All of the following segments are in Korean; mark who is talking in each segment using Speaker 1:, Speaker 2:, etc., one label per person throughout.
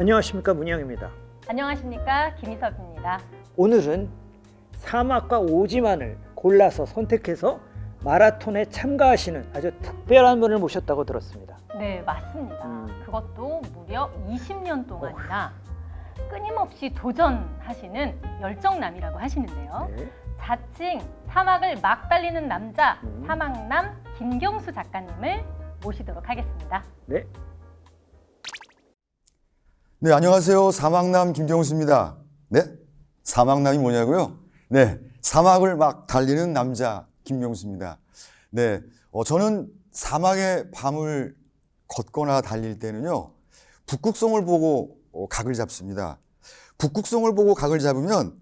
Speaker 1: 안녕하십니까, 문영입니다.
Speaker 2: 안녕하십니까, 김희섭입니다.
Speaker 1: 오늘은 사막과 오지만을 골라서 선택해서 마라톤에 참가하시는 아주 특별한 분을 모셨다고 들었습니다.
Speaker 2: 네, 맞습니다. 그것도 무려 20년 동안이나 끊임없이 도전하시는 열정남이라고 하시는데요.
Speaker 1: 네.
Speaker 2: 자칭 사막을 막 달리는 남자 사막남 김경수 작가님을 모시도록 하겠습니다.
Speaker 1: 네.
Speaker 3: 네, 안녕하세요. 사막남 김경수입니다. 네? 사막남이 뭐냐고요? 네, 사막을 막 달리는 남자 김경수입니다. 네, 저는 사막의 밤을 걷거나 달릴 때는요, 북극성을 보고 각을 잡습니다. 북극성을 보고 각을 잡으면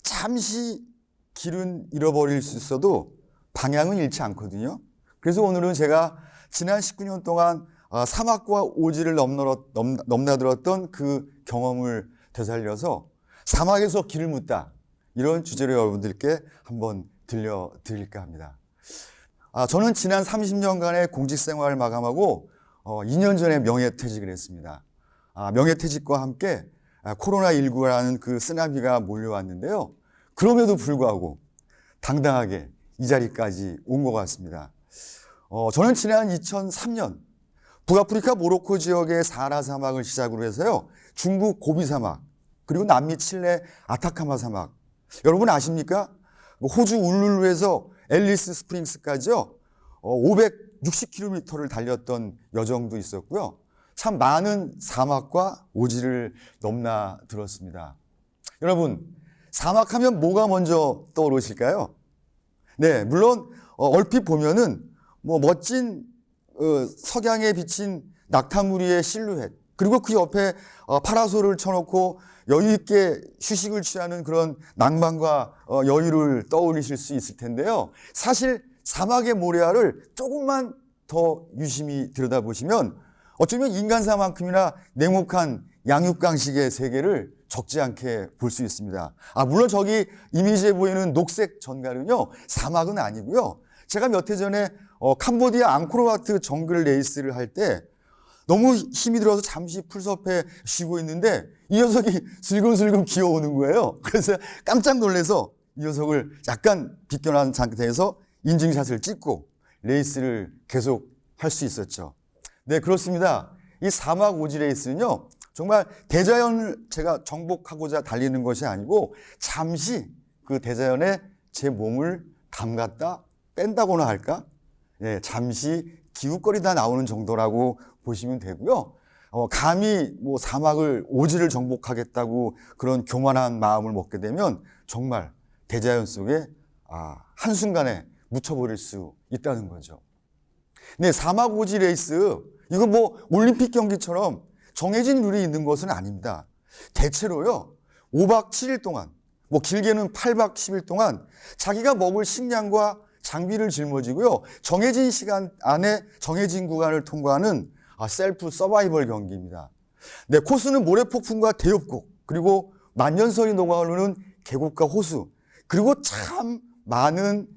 Speaker 3: 잠시 길은 잃어버릴 수 있어도 방향은 잃지 않거든요. 그래서 오늘은 제가 지난 19년 동안 사막과 오지를 넘나들었던 그 경험을 되살려서 사막에서 길을 묻다, 이런 주제로 여러분들께 한번 들려드릴까 합니다. 저는 지난 30년간의 공직생활을 마감하고 2년 전에 명예퇴직을 했습니다. 명예퇴직과 함께 코로나19라는 그 쓰나미가 몰려왔는데요. 그럼에도 불구하고 당당하게 이 자리까지 온 것 같습니다. 저는 지난 2003년 북아프리카 모로코 지역의 사하라 사막을 시작으로 해서요, 중국 고비 사막, 그리고 남미 칠레 아타카마 사막, 여러분 아십니까? 호주 울룰루에서 앨리스 스프링스까지요, 560km를 달렸던 여정도 있었고요. 참 많은 사막과 오지를 넘나들었습니다. 여러분, 사막하면 뭐가 먼저 떠오르실까요? 네, 물론 얼핏 보면은 멋진 석양에 비친 낙타무리의 실루엣, 그리고 그 옆에 파라솔을 쳐놓고 여유 있게 휴식을 취하는 그런 낭만과 여유를 떠올리실 수 있을 텐데요. 사실 사막의 모래알을 조금만 더 유심히 들여다보시면 어쩌면 인간사만큼이나 냉혹한 양육강식의 세계를 적지 않게 볼 수 있습니다. 물론 저기 이미지에 보이는 녹색 전갈은요, 사막은 아니고요. 제가 몇 해 전에 캄보디아 앙코르와트 정글 레이스를 할 때 너무 힘이 들어서 잠시 풀숲에 쉬고 있는데 이 녀석이 슬금슬금 기어오는 거예요. 그래서 깜짝 놀라서 이 녀석을 약간 비껴난 상태에서 인증샷을 찍고 레이스를 계속 할 수 있었죠. 네, 그렇습니다. 이 사막 오지 레이스는요, 정말 대자연을 제가 정복하고자 달리는 것이 아니고 잠시 그 대자연에 제 몸을 담갔다 뺀다고나 할까? 네, 잠시 기웃거리다 나오는 정도라고 보시면 되고요. 감히 사막을 오지를 정복하겠다고 그런 교만한 마음을 먹게 되면 정말 대자연 속에 한순간에 묻혀버릴 수 있다는 거죠. 네, 사막 오지 레이스, 이거 올림픽 경기처럼 정해진 룰이 있는 것은 아닙니다. 대체로요, 5박 7일 동안, 길게는 8박 10일 동안 자기가 먹을 식량과 장비를 짊어지고요, 정해진 시간 안에 정해진 구간을 통과하는 셀프 서바이벌 경기입니다. 네, 코스는 모래폭풍과 대협곡, 그리고 만년설이 녹아오르는 계곡과 호수, 그리고 참 많은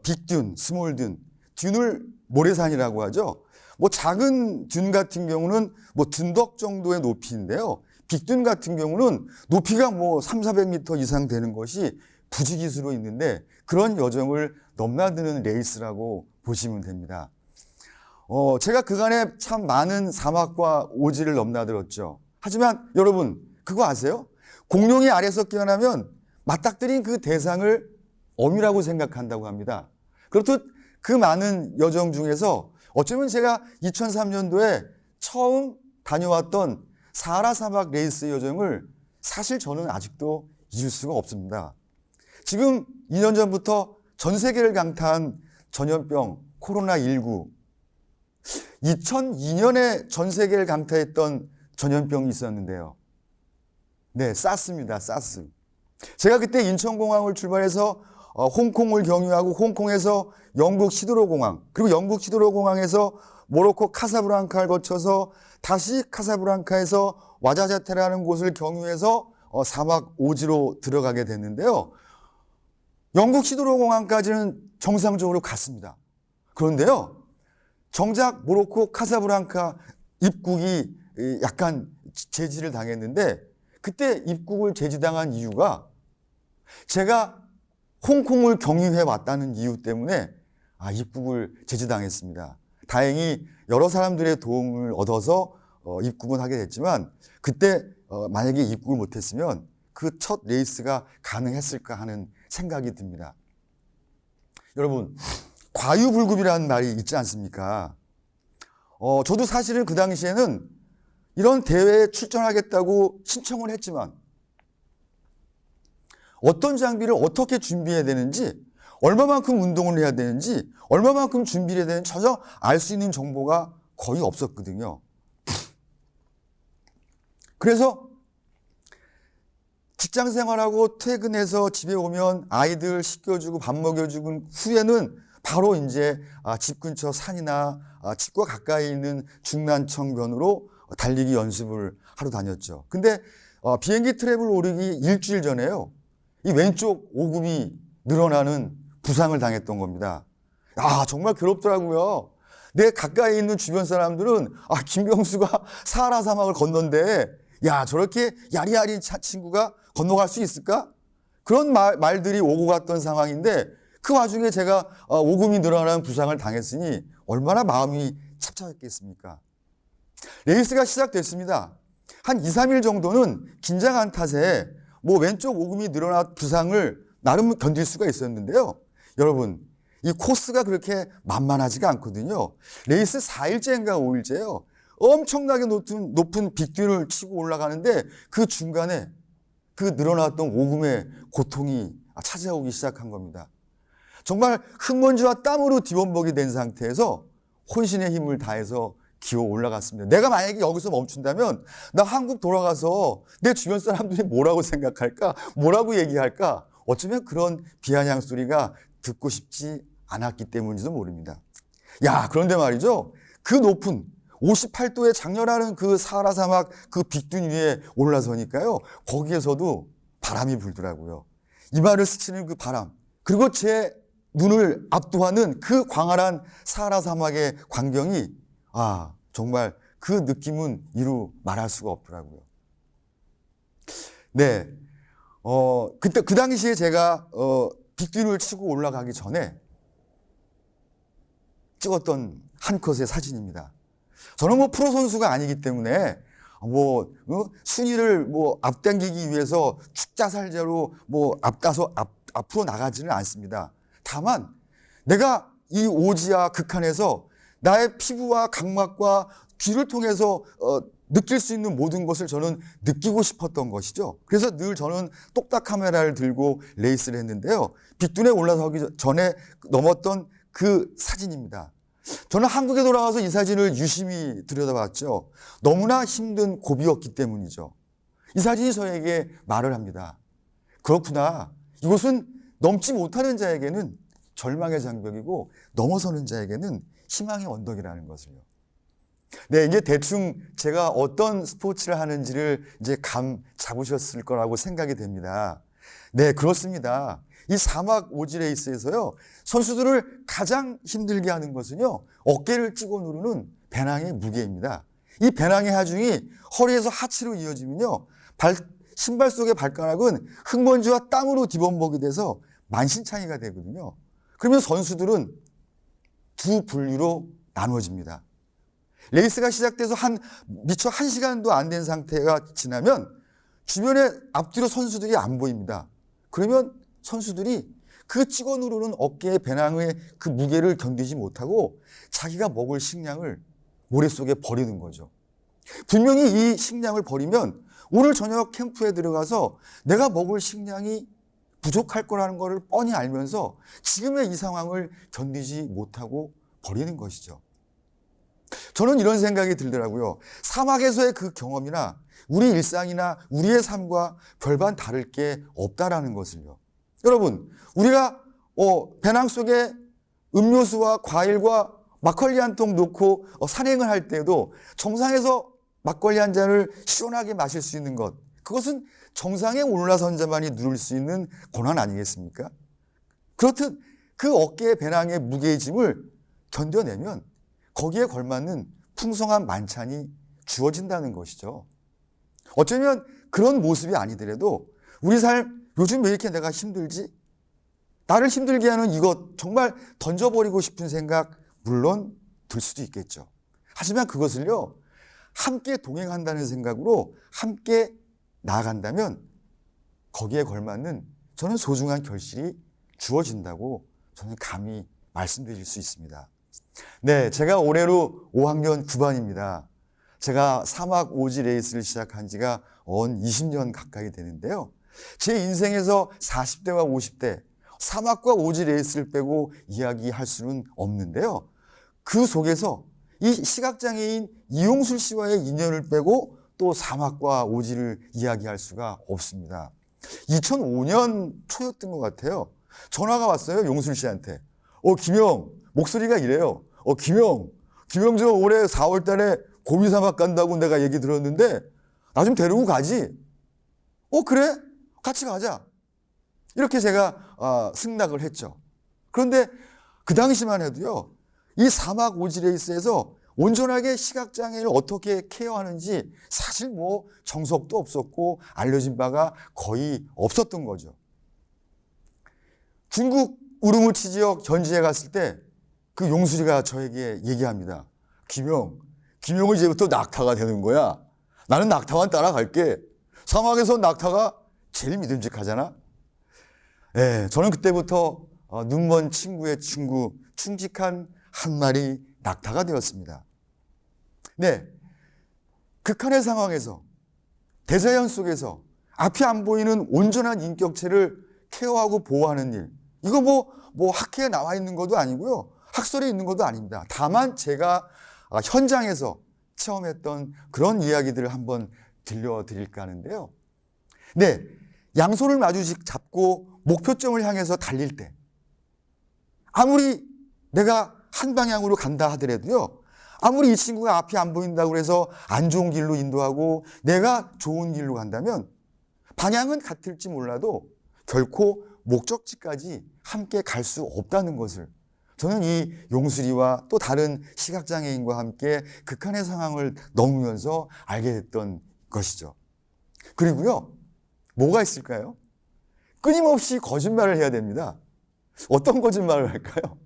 Speaker 3: 빅듄, 스몰듄, 듄을 모래산이라고 하죠. 작은 듄 같은 경우는 둔덕 정도의 높이인데요. 빅듄 같은 경우는 높이가 300~400m 이상 되는 것이 부지기수로 있는데 그런 여정을 넘나드는 레이스라고 보시면 됩니다. 제가 그간에 참 많은 사막과 오지를 넘나들었죠. 하지만 여러분, 그거 아세요? 공룡이 알에서 깨어나면 맞닥뜨린 그 대상을 어미라고 생각한다고 합니다. 그렇듯 그 많은 여정 중에서 어쩌면 제가 2003년도에 처음 다녀왔던 사하라 사막 레이스 여정을 사실 저는 아직도 잊을 수가 없습니다. 지금 2년 전부터 전 세계를 강타한 전염병 코로나19, 2002년에 전 세계를 강타했던 전염병이 있었는데요. 네, 사스입니다. 사스. 제가 그때 인천공항을 출발해서 홍콩을 경유하고 홍콩에서 영국 히드로 공항, 그리고 영국 히드로 공항에서 모로코 카사블랑카를 거쳐서 다시 카사블랑카에서 와자자테라는 곳을 경유해서 사막 오지로 들어가게 됐는데요. 영국 히드로 공항까지는 정상적으로 갔습니다. 그런데요, 정작 모로코 카사블랑카 입국이 약간 제지를 당했는데 그때 입국을 제지당한 이유가 제가 홍콩을 경유해 왔다는 이유 때문에 입국을 제지당했습니다. 다행히 여러 사람들의 도움을 얻어서 입국은 하게 됐지만 그때 만약에 입국을 못했으면 그 첫 레이스가 가능했을까 하는 생각이 듭니다. 여러분, 과유불급이라는 말이 있지 않습니까? 저도 사실은 그 당시에는 이런 대회에 출전하겠다고 신청을 했지만 어떤 장비를 어떻게 준비해야 되는지, 얼마만큼 운동을 해야 되는지, 얼마만큼 준비를 해야 되는지 전혀 알 수 있는 정보가 거의 없었거든요. 그래서 직장 생활하고 퇴근해서 집에 오면 아이들 씻겨주고 밥 먹여주고 후에는 바로 이제 집 근처 산이나 집과 가까이 있는 중난청변으로 달리기 연습을 하러 다녔죠. 근데 비행기 트랩을 오르기 일주일 전에요, 이 왼쪽 오금이 늘어나는 부상을 당했던 겁니다. 정말 괴롭더라고요. 내 가까이 있는 주변 사람들은 김경수가 사하라 사막을 건넌데 저렇게 야리야리 친구가 건너갈 수 있을까? 그런 말들이 오고 갔던 상황인데 그 와중에 제가 오금이 늘어나는 부상을 당했으니 얼마나 마음이 찹찹했겠습니까? 레이스가 시작됐습니다. 한 2, 3일 정도는 긴장한 탓에 왼쪽 오금이 늘어난 부상을 나름 견딜 수가 있었는데요. 여러분, 이 코스가 그렇게 만만하지가 않거든요. 레이스 4일째인가 5일째예요. 엄청나게 높은 빅듐을 치고 올라가는데 그 중간에 그 늘어났던 오금의 고통이 찾아오기 시작한 겁니다. 정말 흙먼지와 땀으로 뒤범벅이 된 상태에서 혼신의 힘을 다해서 기어 올라갔습니다. 내가 만약에 여기서 멈춘다면 나 한국 돌아가서 내 주변 사람들이 뭐라고 생각할까? 뭐라고 얘기할까? 어쩌면 그런 비아냥 소리가 듣고 싶지 않았기 때문인지도 모릅니다. 그런데 말이죠. 그 높은 58도의 장렬하는 그 사하라 사막 그 빅듐 위에 올라서니까요, 거기에서도 바람이 불더라고요. 이마를 스치는 그 바람, 그리고 제 눈을 압도하는 그 광활한 사하라 사막의 광경이 정말 그 느낌은 이루 말할 수가 없더라고요. 네, 그때 그 당시에 제가 빅듐을 치고 올라가기 전에 찍었던 한 컷의 사진입니다. 저는 프로 선수가 아니기 때문에 순위를 앞당기기 위해서 축자살자로 앞으로 나가지는 않습니다. 다만 내가 이 오지와 극한에서 나의 피부와 각막과 귀를 통해서 느낄 수 있는 모든 것을 저는 느끼고 싶었던 것이죠. 그래서 늘 저는 똑딱 카메라를 들고 레이스를 했는데요. 빅듐에 올라서기 전에 넘었던 그 사진입니다. 저는 한국에 돌아와서 이 사진을 유심히 들여다봤죠. 너무나 힘든 고비였기 때문이죠. 이 사진이 저에게 말을 합니다. 그렇구나. 이곳은 넘지 못하는 자에게는 절망의 장벽이고 넘어서는 자에게는 희망의 언덕이라는 것을요. 네, 이제 대충 제가 어떤 스포츠를 하는지를 이제 감 잡으셨을 거라고 생각이 됩니다. 네, 그렇습니다. 이 사막 오지 레이스에서요, 선수들을 가장 힘들게 하는 것은요, 어깨를 찍어 누르는 배낭의 무게입니다. 이 배낭의 하중이 허리에서 하체로 이어지면요, 신발 속의 발가락은 흙먼지와 땀으로 뒤범벅이 돼서 만신창이가 되거든요. 그러면 선수들은 두 분류로 나누어집니다. 레이스가 시작돼서 미처 1시간도 안 된 상태가 지나면 주변에 앞뒤로 선수들이 안 보입니다. 그러면 선수들이 그 찍어 누르는 어깨의 배낭의 그 무게를 견디지 못하고 자기가 먹을 식량을 모래 속에 버리는 거죠. 분명히 이 식량을 버리면 오늘 저녁 캠프에 들어가서 내가 먹을 식량이 부족할 거라는 것을 뻔히 알면서 지금의 이 상황을 견디지 못하고 버리는 것이죠. 저는 이런 생각이 들더라고요. 사막에서의 그 경험이나 우리 일상이나 우리의 삶과 별반 다를 게 없다라는 것을요. 여러분, 우리가 배낭 속에 음료수와 과일과 막걸리 한 통 놓고 산행을 할 때도 정상에서 막걸리 한 잔을 시원하게 마실 수 있는 것, 그것은 정상에 올라선 자만이 누릴 수 있는 고난 아니겠습니까? 그렇듯 그 어깨의 배낭의 무게의 짐을 견뎌내면 거기에 걸맞는 풍성한 만찬이 주어진다는 것이죠. 어쩌면 그런 모습이 아니더라도 우리 삶 요즘 왜 이렇게 내가 힘들지? 나를 힘들게 하는 이것 정말 던져버리고 싶은 생각 물론 들 수도 있겠죠. 하지만 그것을요, 함께 동행한다는 생각으로 함께 나아간다면 거기에 걸맞는 저는 소중한 결실이 주어진다고 저는 감히 말씀드릴 수 있습니다. 네, 제가 올해로 5학년 9반입니다. 제가 사막 오지 레이스를 시작한 지가 20년 가까이 되는데요. 제 인생에서 40대와 50대 사막과 오지 레이스를 빼고 이야기할 수는 없는데요. 그 속에서 이 시각장애인 이용술 씨와의 인연을 빼고 또 사막과 오지를 이야기할 수가 없습니다. 2005년 초였던 것 같아요. 전화가 왔어요, 용술 씨한테. 김영, 목소리가 이래요. 김영 저 올해 4월 달에 고비사막 간다고 내가 얘기 들었는데 나 좀 데리고 가지. 그래? 같이 가자. 이렇게 제가 승낙을 했죠. 그런데 그 당시만 해도요, 이 사막 오지 레이스에서 온전하게 시각장애인을 어떻게 케어하는지 사실 뭐 정석도 없었고 알려진 바가 거의 없었던 거죠. 중국 우르무치 지역 현지에 갔을 때 그 용수리가 저에게 얘기합니다. 김영은 이제부터 낙타가 되는 거야. 나는 낙타만 따라갈게. 사막에서 낙타가 제일 믿음직하잖아. 네, 저는 그때부터 눈먼 친구의 친구, 충직한 한 마리 낙타가 되었습니다. 네, 극한의 상황에서, 대자연 속에서 앞이 안 보이는 온전한 인격체를 케어하고 보호하는 일, 이거 뭐 학회에 나와 있는 것도 아니고요, 학설에 있는 것도 아닙니다. 다만 제가 현장에서 체험했던 그런 이야기들을 한번 들려드릴까 하는데요. 네, 양손을 마주 잡고 목표점을 향해서 달릴 때 아무리 내가 한 방향으로 간다 하더라도요, 아무리 이 친구가 앞이 안 보인다고 해서 안 좋은 길로 인도하고 내가 좋은 길로 간다면 방향은 같을지 몰라도 결코 목적지까지 함께 갈 수 없다는 것을 저는 이 용수리와 또 다른 시각장애인과 함께 극한의 상황을 넘으면서 알게 됐던 것이죠. 그리고요, 뭐가 있을까요? 끊임없이 거짓말을 해야 됩니다. 어떤 거짓말을 할까요?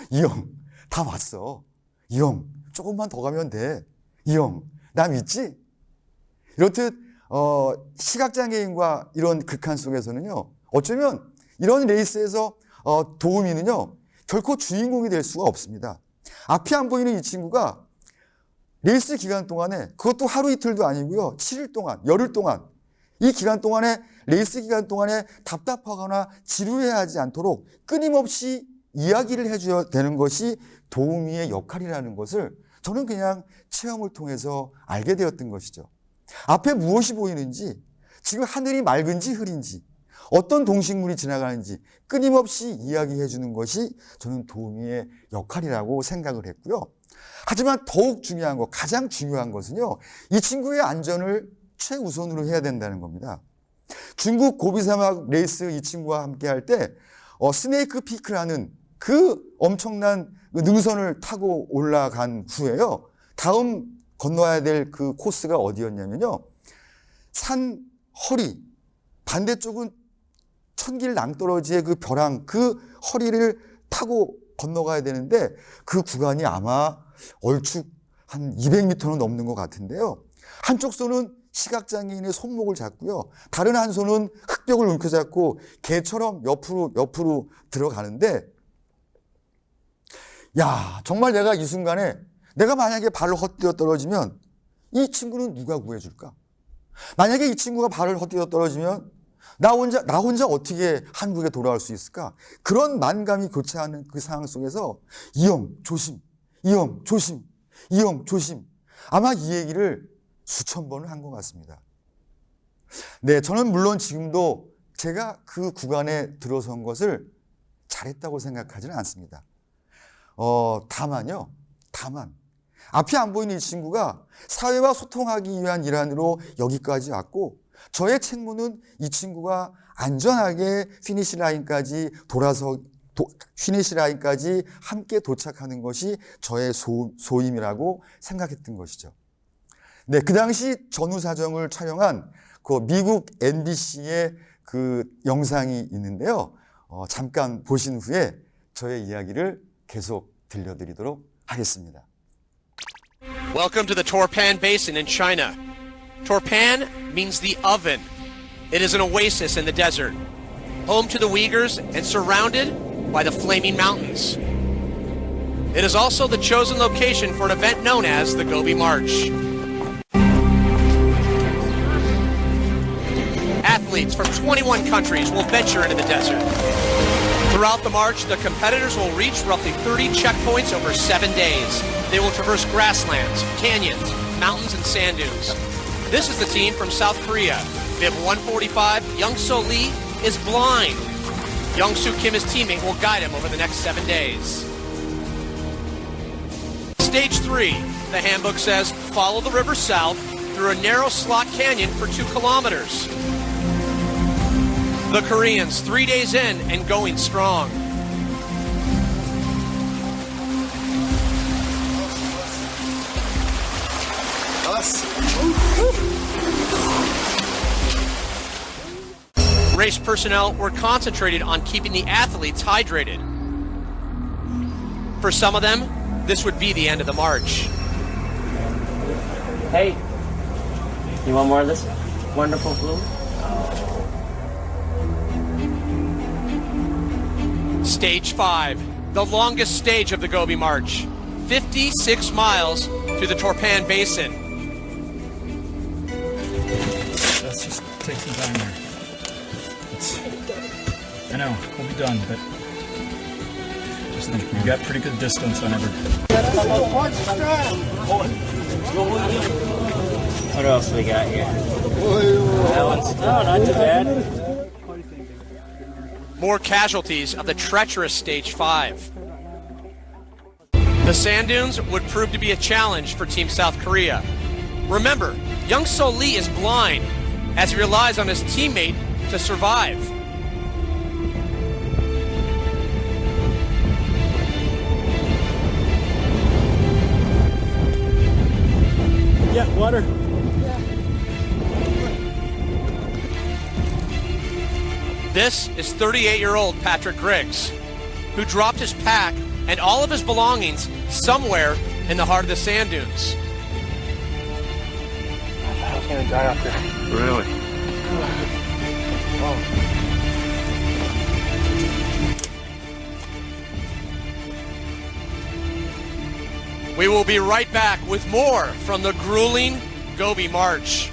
Speaker 3: 이 형, 다 왔어. 이 형, 조금만 더 가면 돼. 이 형, 나 믿지? 이렇듯 시각장애인과 이런 극한 속에서는요, 어쩌면 이런 레이스에서 도우미는요, 결코 주인공이 될 수가 없습니다. 앞이 안 보이는 이 친구가 레이스 기간 동안에, 그것도 하루 이틀도 아니고요, 7일 동안, 열흘 동안, 이 기간 동안에, 레이스 기간 동안에 답답하거나 지루해하지 않도록 끊임없이 이야기를 해줘야 되는 것이 도우미의 역할이라는 것을 저는 그냥 체험을 통해서 알게 되었던 것이죠. 앞에 무엇이 보이는지, 지금 하늘이 맑은지 흐린지, 어떤 동식물이 지나가는지 끊임없이 이야기해 주는 것이 저는 도우미의 역할이라고 생각을 했고요. 하지만 더욱 중요한 것, 가장 중요한 것은요, 이 친구의 안전을 최우선으로 해야 된다는 겁니다. 중국 고비사막 레이스 이 친구와 함께 할 때 스네이크 피크라는 그 엄청난 능선을 타고 올라간 후에요, 다음 건너야 될 그 코스가 어디였냐면요, 산 허리 반대쪽은 천길 낭떠러지의 그 벼랑, 그 허리를 타고 건너가야 되는데 그 구간이 아마 얼추 한 200m는 넘는 것 같은데요. 한쪽 손은 시각장애인의 손목을 잡고요, 다른 한 손은 흙벽을 움켜잡고 개처럼 옆으로 들어가는데, 야, 정말 내가 이 순간에 내가 만약에 발을 헛디뎌 떨어지면 이 친구는 누가 구해줄까? 만약에 이 친구가 발을 헛디뎌 떨어지면 나 혼자 어떻게 한국에 돌아올 수 있을까? 그런 만감이 교차하는 그 상황 속에서 이 형 조심, 이 형 조심, 이 형 조심, 아마 이 얘기를 수천 번을 한 것 같습니다. 네, 저는 물론 지금도 제가 그 구간에 들어선 것을 잘했다고 생각하지는 않습니다. 다만 앞이 안 보이는 이 친구가 사회와 소통하기 위한 일환으로 여기까지 왔고, 저의 책무는 이 친구가 안전하게 피니시 라인까지 피니시 라인까지 함께 도착하는 것이 저의 소임이라고 생각했던 것이죠. 네, 그 당시 전후 사정을 촬영한 그 미국 NBC의 그 영상이 있는데요. 잠깐 보신 후에 저의 이야기를 계속 들려드리도록 하겠습니다.
Speaker 4: Welcome to the Torpan Basin in China. Torpan means the oven. It is an oasis in the desert, home to the Uyghurs and surrounded by the Flaming Mountains. It is also the chosen location for an event known as the Gobi March. Athletes from 21 countries will venture into the desert. Throughout the march, the competitors will reach roughly 30 checkpoints over 7 days. They will traverse grasslands, canyons, mountains, and sand dunes. This is the team from South Korea. Bib 145, Young-So Lee, is blind. Young-Soo Kim, his teammate, will guide him over the next 7 days. Stage 3, the handbook says, follow the river south through a narrow slot canyon for 2 kilometers. The Koreans, 3 days in and going strong. Race personnel were concentrated on keeping the athletes hydrated. For some of them, this would be the end of the march.
Speaker 5: Hey, you want more of this wonderful fluid?
Speaker 4: Stage 5, the longest stage of the Gobi March, 56 miles to the Torpan Basin.
Speaker 6: Let's just take some time here. I know, we'll be done, but just think we've got pretty good distance on everything.
Speaker 5: What else we got here? That one's not too bad.
Speaker 4: More casualties of the treacherous Stage 5. The sand dunes would prove to be a challenge for Team South Korea. Remember, Young-So Lee is blind as he relies on his teammate to survive.
Speaker 6: Yeah, water.
Speaker 4: This is 38-year-old Patrick Griggs, who dropped his pack and all of his belongings somewhere in the heart of the sand dunes.
Speaker 5: I was gonna dry off there.
Speaker 6: Really?
Speaker 4: We will be right back with more from the grueling Gobi March.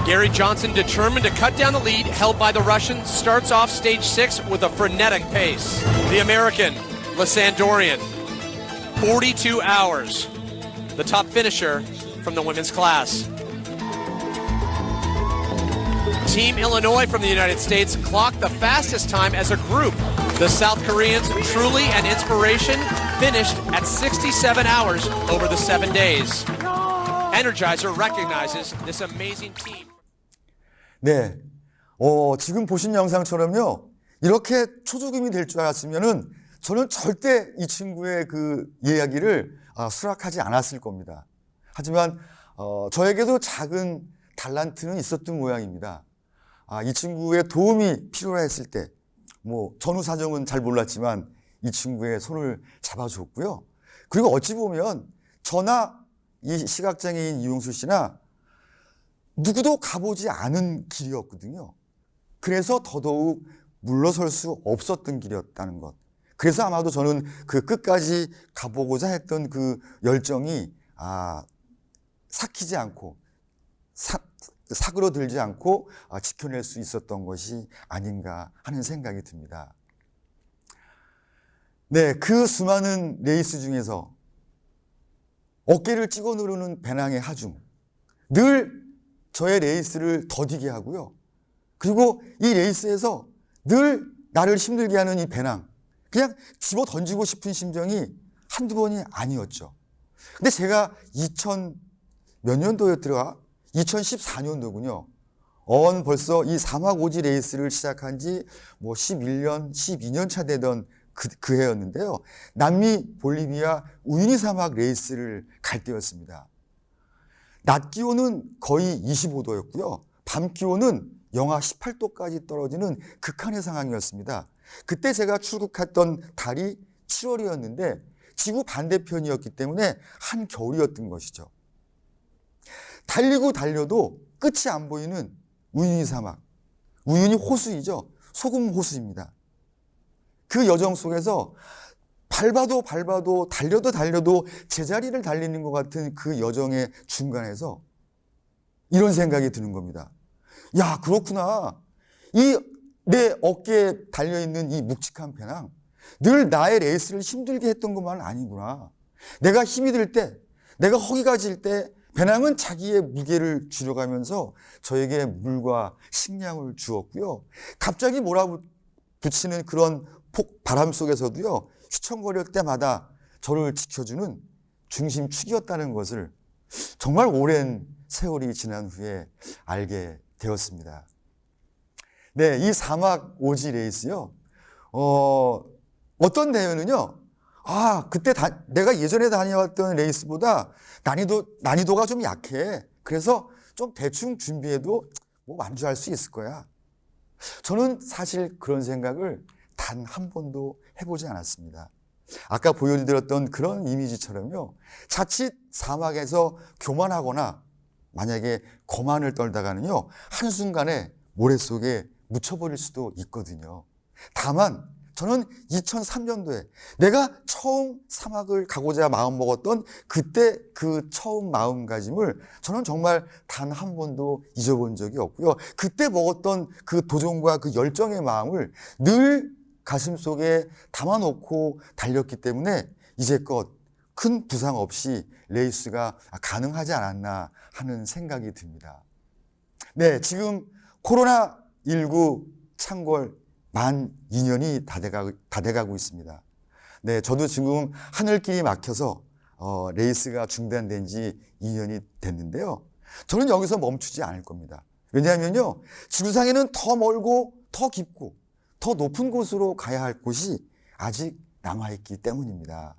Speaker 4: Gary Johnson, determined to cut down the lead held by the Russian, starts off stage 6 with a frenetic pace. The American, Lasandorian, 42 hours. The top finisher from the women's class. Team Illinois from the United States clocked the fastest time as a group. The South Koreans, truly an inspiration, finished at 67 hours over the 7 days. Energizer recognizes this amazing team.
Speaker 3: 네, 지금 보신 영상처럼요, 이렇게 초조금이 될 줄 알았으면은 저는 절대 이 친구의 그 이야기를 수락하지 않았을 겁니다. 하지만 저에게도 작은 달란트는 있었던 모양입니다. 이 친구의 도움이 필요했을 때, 뭐 전후 사정은 잘 몰랐지만 이 친구의 손을 잡아줬고요. 그리고 어찌 보면 저나 이 시각장애인 이용수 씨나 누구도 가보지 않은 길이었거든요. 그래서 더더욱 물러설 수 없었던 길이었다는 것. 그래서 아마도 저는 그 끝까지 가보고자 했던 그 열정이 삭히지 않고 사그러들지 않고 지켜낼 수 있었던 것이 아닌가 하는 생각이 듭니다. 네, 그 수많은 레이스 중에서 어깨를 찍어 누르는 배낭의 하중, 늘 저의 레이스를 더디게 하고요. 그리고 이 레이스에서 늘 나를 힘들게 하는 이 배낭, 그냥 집어 던지고 싶은 심정이 한두 번이 아니었죠. 근데 제가 몇 년도였더라? 2014년도군요. 벌써 이 사막 오지 레이스를 시작한 지 11년, 12년 차 되던 그 해였는데요. 남미 볼리비아 우유니 사막 레이스를 갈 때였습니다. 낮 기온은 거의 25도였고요. 밤 기온은 영하 18도까지 떨어지는 극한의 상황이었습니다. 그때 제가 출국했던 달이 7월이었는데 지구 반대편이었기 때문에 한겨울이었던 것이죠. 달리고 달려도 끝이 안 보이는 우유니 사막, 우유니 호수이죠. 소금 호수입니다. 그 여정 속에서 밟아도 달려도 제자리를 달리는 것 같은 그 여정의 중간에서 이런 생각이 드는 겁니다. 야, 그렇구나. 이 내 어깨에 달려있는 이 묵직한 배낭, 늘 나의 레이스를 힘들게 했던 것만은 아니구나. 내가 힘이 들 때, 내가 허기가 질 때 배낭은 자기의 무게를 줄여가면서 저에게 물과 식량을 주었고요. 갑자기 몰아붙이는 그런 바람 속에서도요, 휘청거릴 때마다 저를 지켜주는 중심축이었다는 것을 정말 오랜 세월이 지난 후에 알게 되었습니다. 네, 이 사막 오지 레이스요. 어떤 대회는요. 그때 내가 예전에 다녀왔던 레이스보다 난이도가 좀 약해. 그래서 좀 대충 준비해도 뭐 완주할 수 있을 거야. 저는 사실 그런 생각을 단 한 번도 해보지 않았습니다. 아까 보여드렸던 그런 이미지처럼요. 자칫 사막에서 교만하거나 만약에 거만을 떨다가는요. 한순간에 모래 속에 묻혀버릴 수도 있거든요. 다만 저는 2003년도에 내가 처음 사막을 가고자 마음먹었던 그때 그 처음 마음가짐을 저는 정말 단 한 번도 잊어본 적이 없고요. 그때 먹었던 그 도전과 그 열정의 마음을 늘 가슴속에 담아놓고 달렸기 때문에 이제껏 큰 부상 없이 레이스가 가능하지 않았나 하는 생각이 듭니다. 네, 지금 코로나19 창궐 만 2년이 다 돼가고 있습니다. 네, 저도 지금 하늘길이 막혀서 레이스가 중단된 지 2년이 됐는데요. 저는 여기서 멈추지 않을 겁니다. 왜냐하면요, 지구상에는 더 멀고 더 깊고 더 높은 곳으로 가야 할 곳이 아직 남아있기 때문입니다.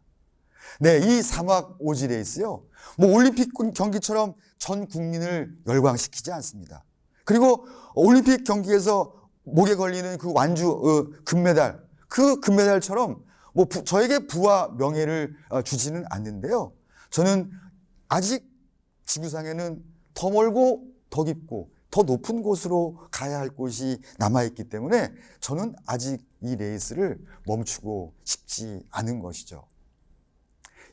Speaker 3: 네, 이 사막 오지 레이스요, 뭐 올림픽 경기처럼 전 국민을 열광시키지 않습니다. 그리고 올림픽 경기에서 목에 걸리는 그 완주 금메달, 그 금메달처럼 뭐 저에게 부와 명예를 주지는 않는데요. 저는 아직 지구상에는 더 멀고 더 깊고 더 높은 곳으로 가야 할 곳이 남아있기 때문에 저는 아직 이 레이스를 멈추고 싶지 않은 것이죠.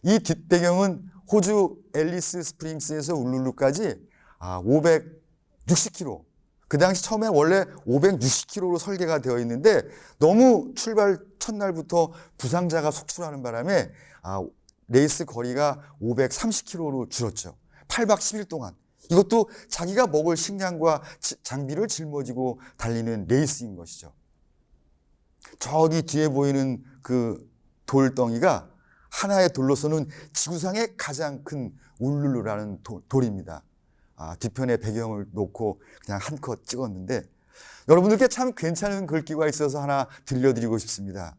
Speaker 3: 이 뒷배경은 호주 앨리스 스프링스에서 울룰루까지 560km, 그 당시 처음에 원래 560km로 설계가 되어 있는데 너무 출발 첫날부터 부상자가 속출하는 바람에 레이스 거리가 530km로 줄었죠. 8박 10일 동안. 이것도 자기가 먹을 식량과 장비를 짊어지고 달리는 레이스인 것이죠. 저기 뒤에 보이는 그 돌덩이가 하나의 돌로서는 지구상의 가장 큰 울룰루라는 돌입니다. 뒤편에 배경을 놓고 그냥 한컷 찍었는데 여러분들께 참 괜찮은 글귀가 있어서 하나 들려드리고 싶습니다.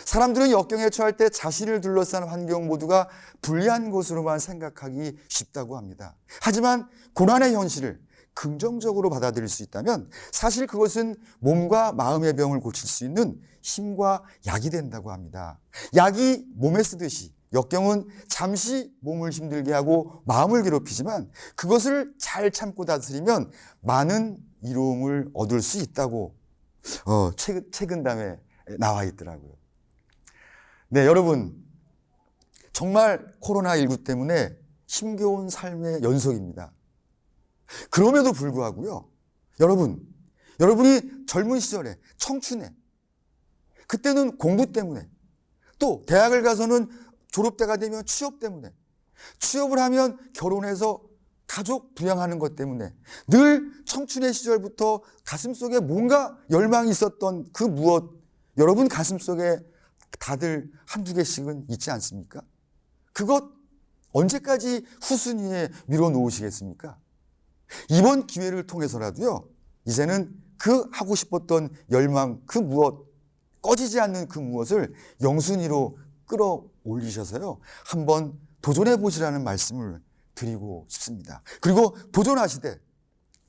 Speaker 3: 사람들은 역경에 처할 때 자신을 둘러싼 환경 모두가 불리한 것으로만 생각하기 쉽다고 합니다. 하지만 고난의 현실을 긍정적으로 받아들일 수 있다면 사실 그것은 몸과 마음의 병을 고칠 수 있는 힘과 약이 된다고 합니다. 약이 몸에 쓰듯이 역경은 잠시 몸을 힘들게 하고 마음을 괴롭히지만 그것을 잘 참고 다스리면 많은 이로움을 얻을 수 있다고 책은담에 나와 있더라고요. 네, 여러분, 정말 코로나19 때문에 힘겨운 삶의 연속입니다. 그럼에도 불구하고요, 여러분이 젊은 시절에, 청춘에, 그때는 공부 때문에, 또 대학을 가서는 졸업때가 되면 취업 때문에, 취업을 하면 결혼해서 가족 부양하는 것 때문에 늘 청춘의 시절부터 가슴속에 뭔가 열망이 있었던 그 무엇, 여러분 가슴속에 다들 한두 개씩은 있지 않습니까? 그것 언제까지 후순위에 밀어놓으시겠습니까? 이번 기회를 통해서라도요, 이제는 그 하고 싶었던 열망, 그 무엇 꺼지지 않는 그 무엇을 영순위로 끌어올리셔서요. 한번 도전해 보시라는 말씀을 드리고 싶습니다. 그리고 도전하시되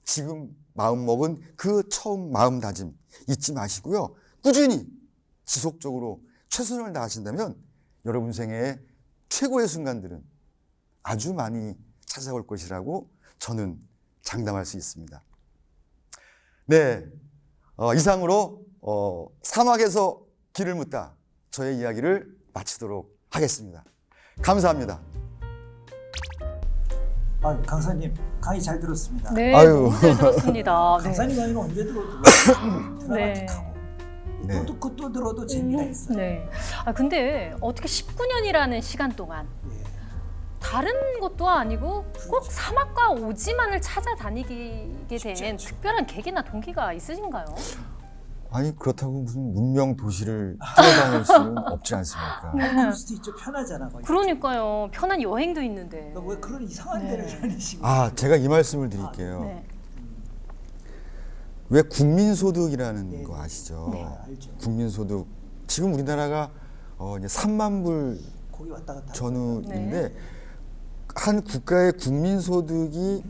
Speaker 3: 지금 마음먹은 그 처음 마음다짐 잊지 마시고요. 꾸준히 지속적으로 최선을 다하신다면 여러분 생애의 최고의 순간들은 아주 많이 찾아올 것이라고 저는 장담할 수 있습니다. 네, 이상으로 사막에서 길을 묻다 저의 이야기를 마치도록 하겠습니다. 감사합니다.
Speaker 1: 강사님 강의 잘 들었습니다.
Speaker 2: 네,
Speaker 3: 아유.
Speaker 2: 너무 잘 들었습니다. 네.
Speaker 1: 강사님 강의는 언제 들어도
Speaker 2: 네.
Speaker 1: 드라마틱하고
Speaker 3: 네.
Speaker 1: 또 듣고 또 들어도 재미가 있어요.
Speaker 2: 네. 아 근데 어떻게 19년이라는 시간 동안
Speaker 1: 예.
Speaker 2: 다른 것도 아니고 꼭 사막과 오지만을 찾아다니게
Speaker 1: 쉽지
Speaker 2: 된
Speaker 1: 않죠.
Speaker 2: 특별한 계기나 동기가 있으신가요?
Speaker 3: 아니 그렇다고 무슨 문명 도시를 뛰어다닐 수는 없지 않습니까?
Speaker 1: 그럴 수도 있죠. 편하잖아. 거기.
Speaker 2: 그러니까요. 편한 여행도 있는데.
Speaker 1: 그러니까 왜 그런 이상한
Speaker 2: 네.
Speaker 1: 데를 다니시고.
Speaker 3: 제가 이 말씀을 드릴게요.
Speaker 2: 네.
Speaker 3: 왜 국민소득이라는
Speaker 1: 네.
Speaker 3: 거 아시죠?
Speaker 2: 네.
Speaker 1: 알죠.
Speaker 3: 국민소득 지금 우리나라가 이제 3만 불
Speaker 1: 거기 왔다 갔다.
Speaker 3: 전후인데
Speaker 2: 네.
Speaker 3: 한 국가의 국민소득이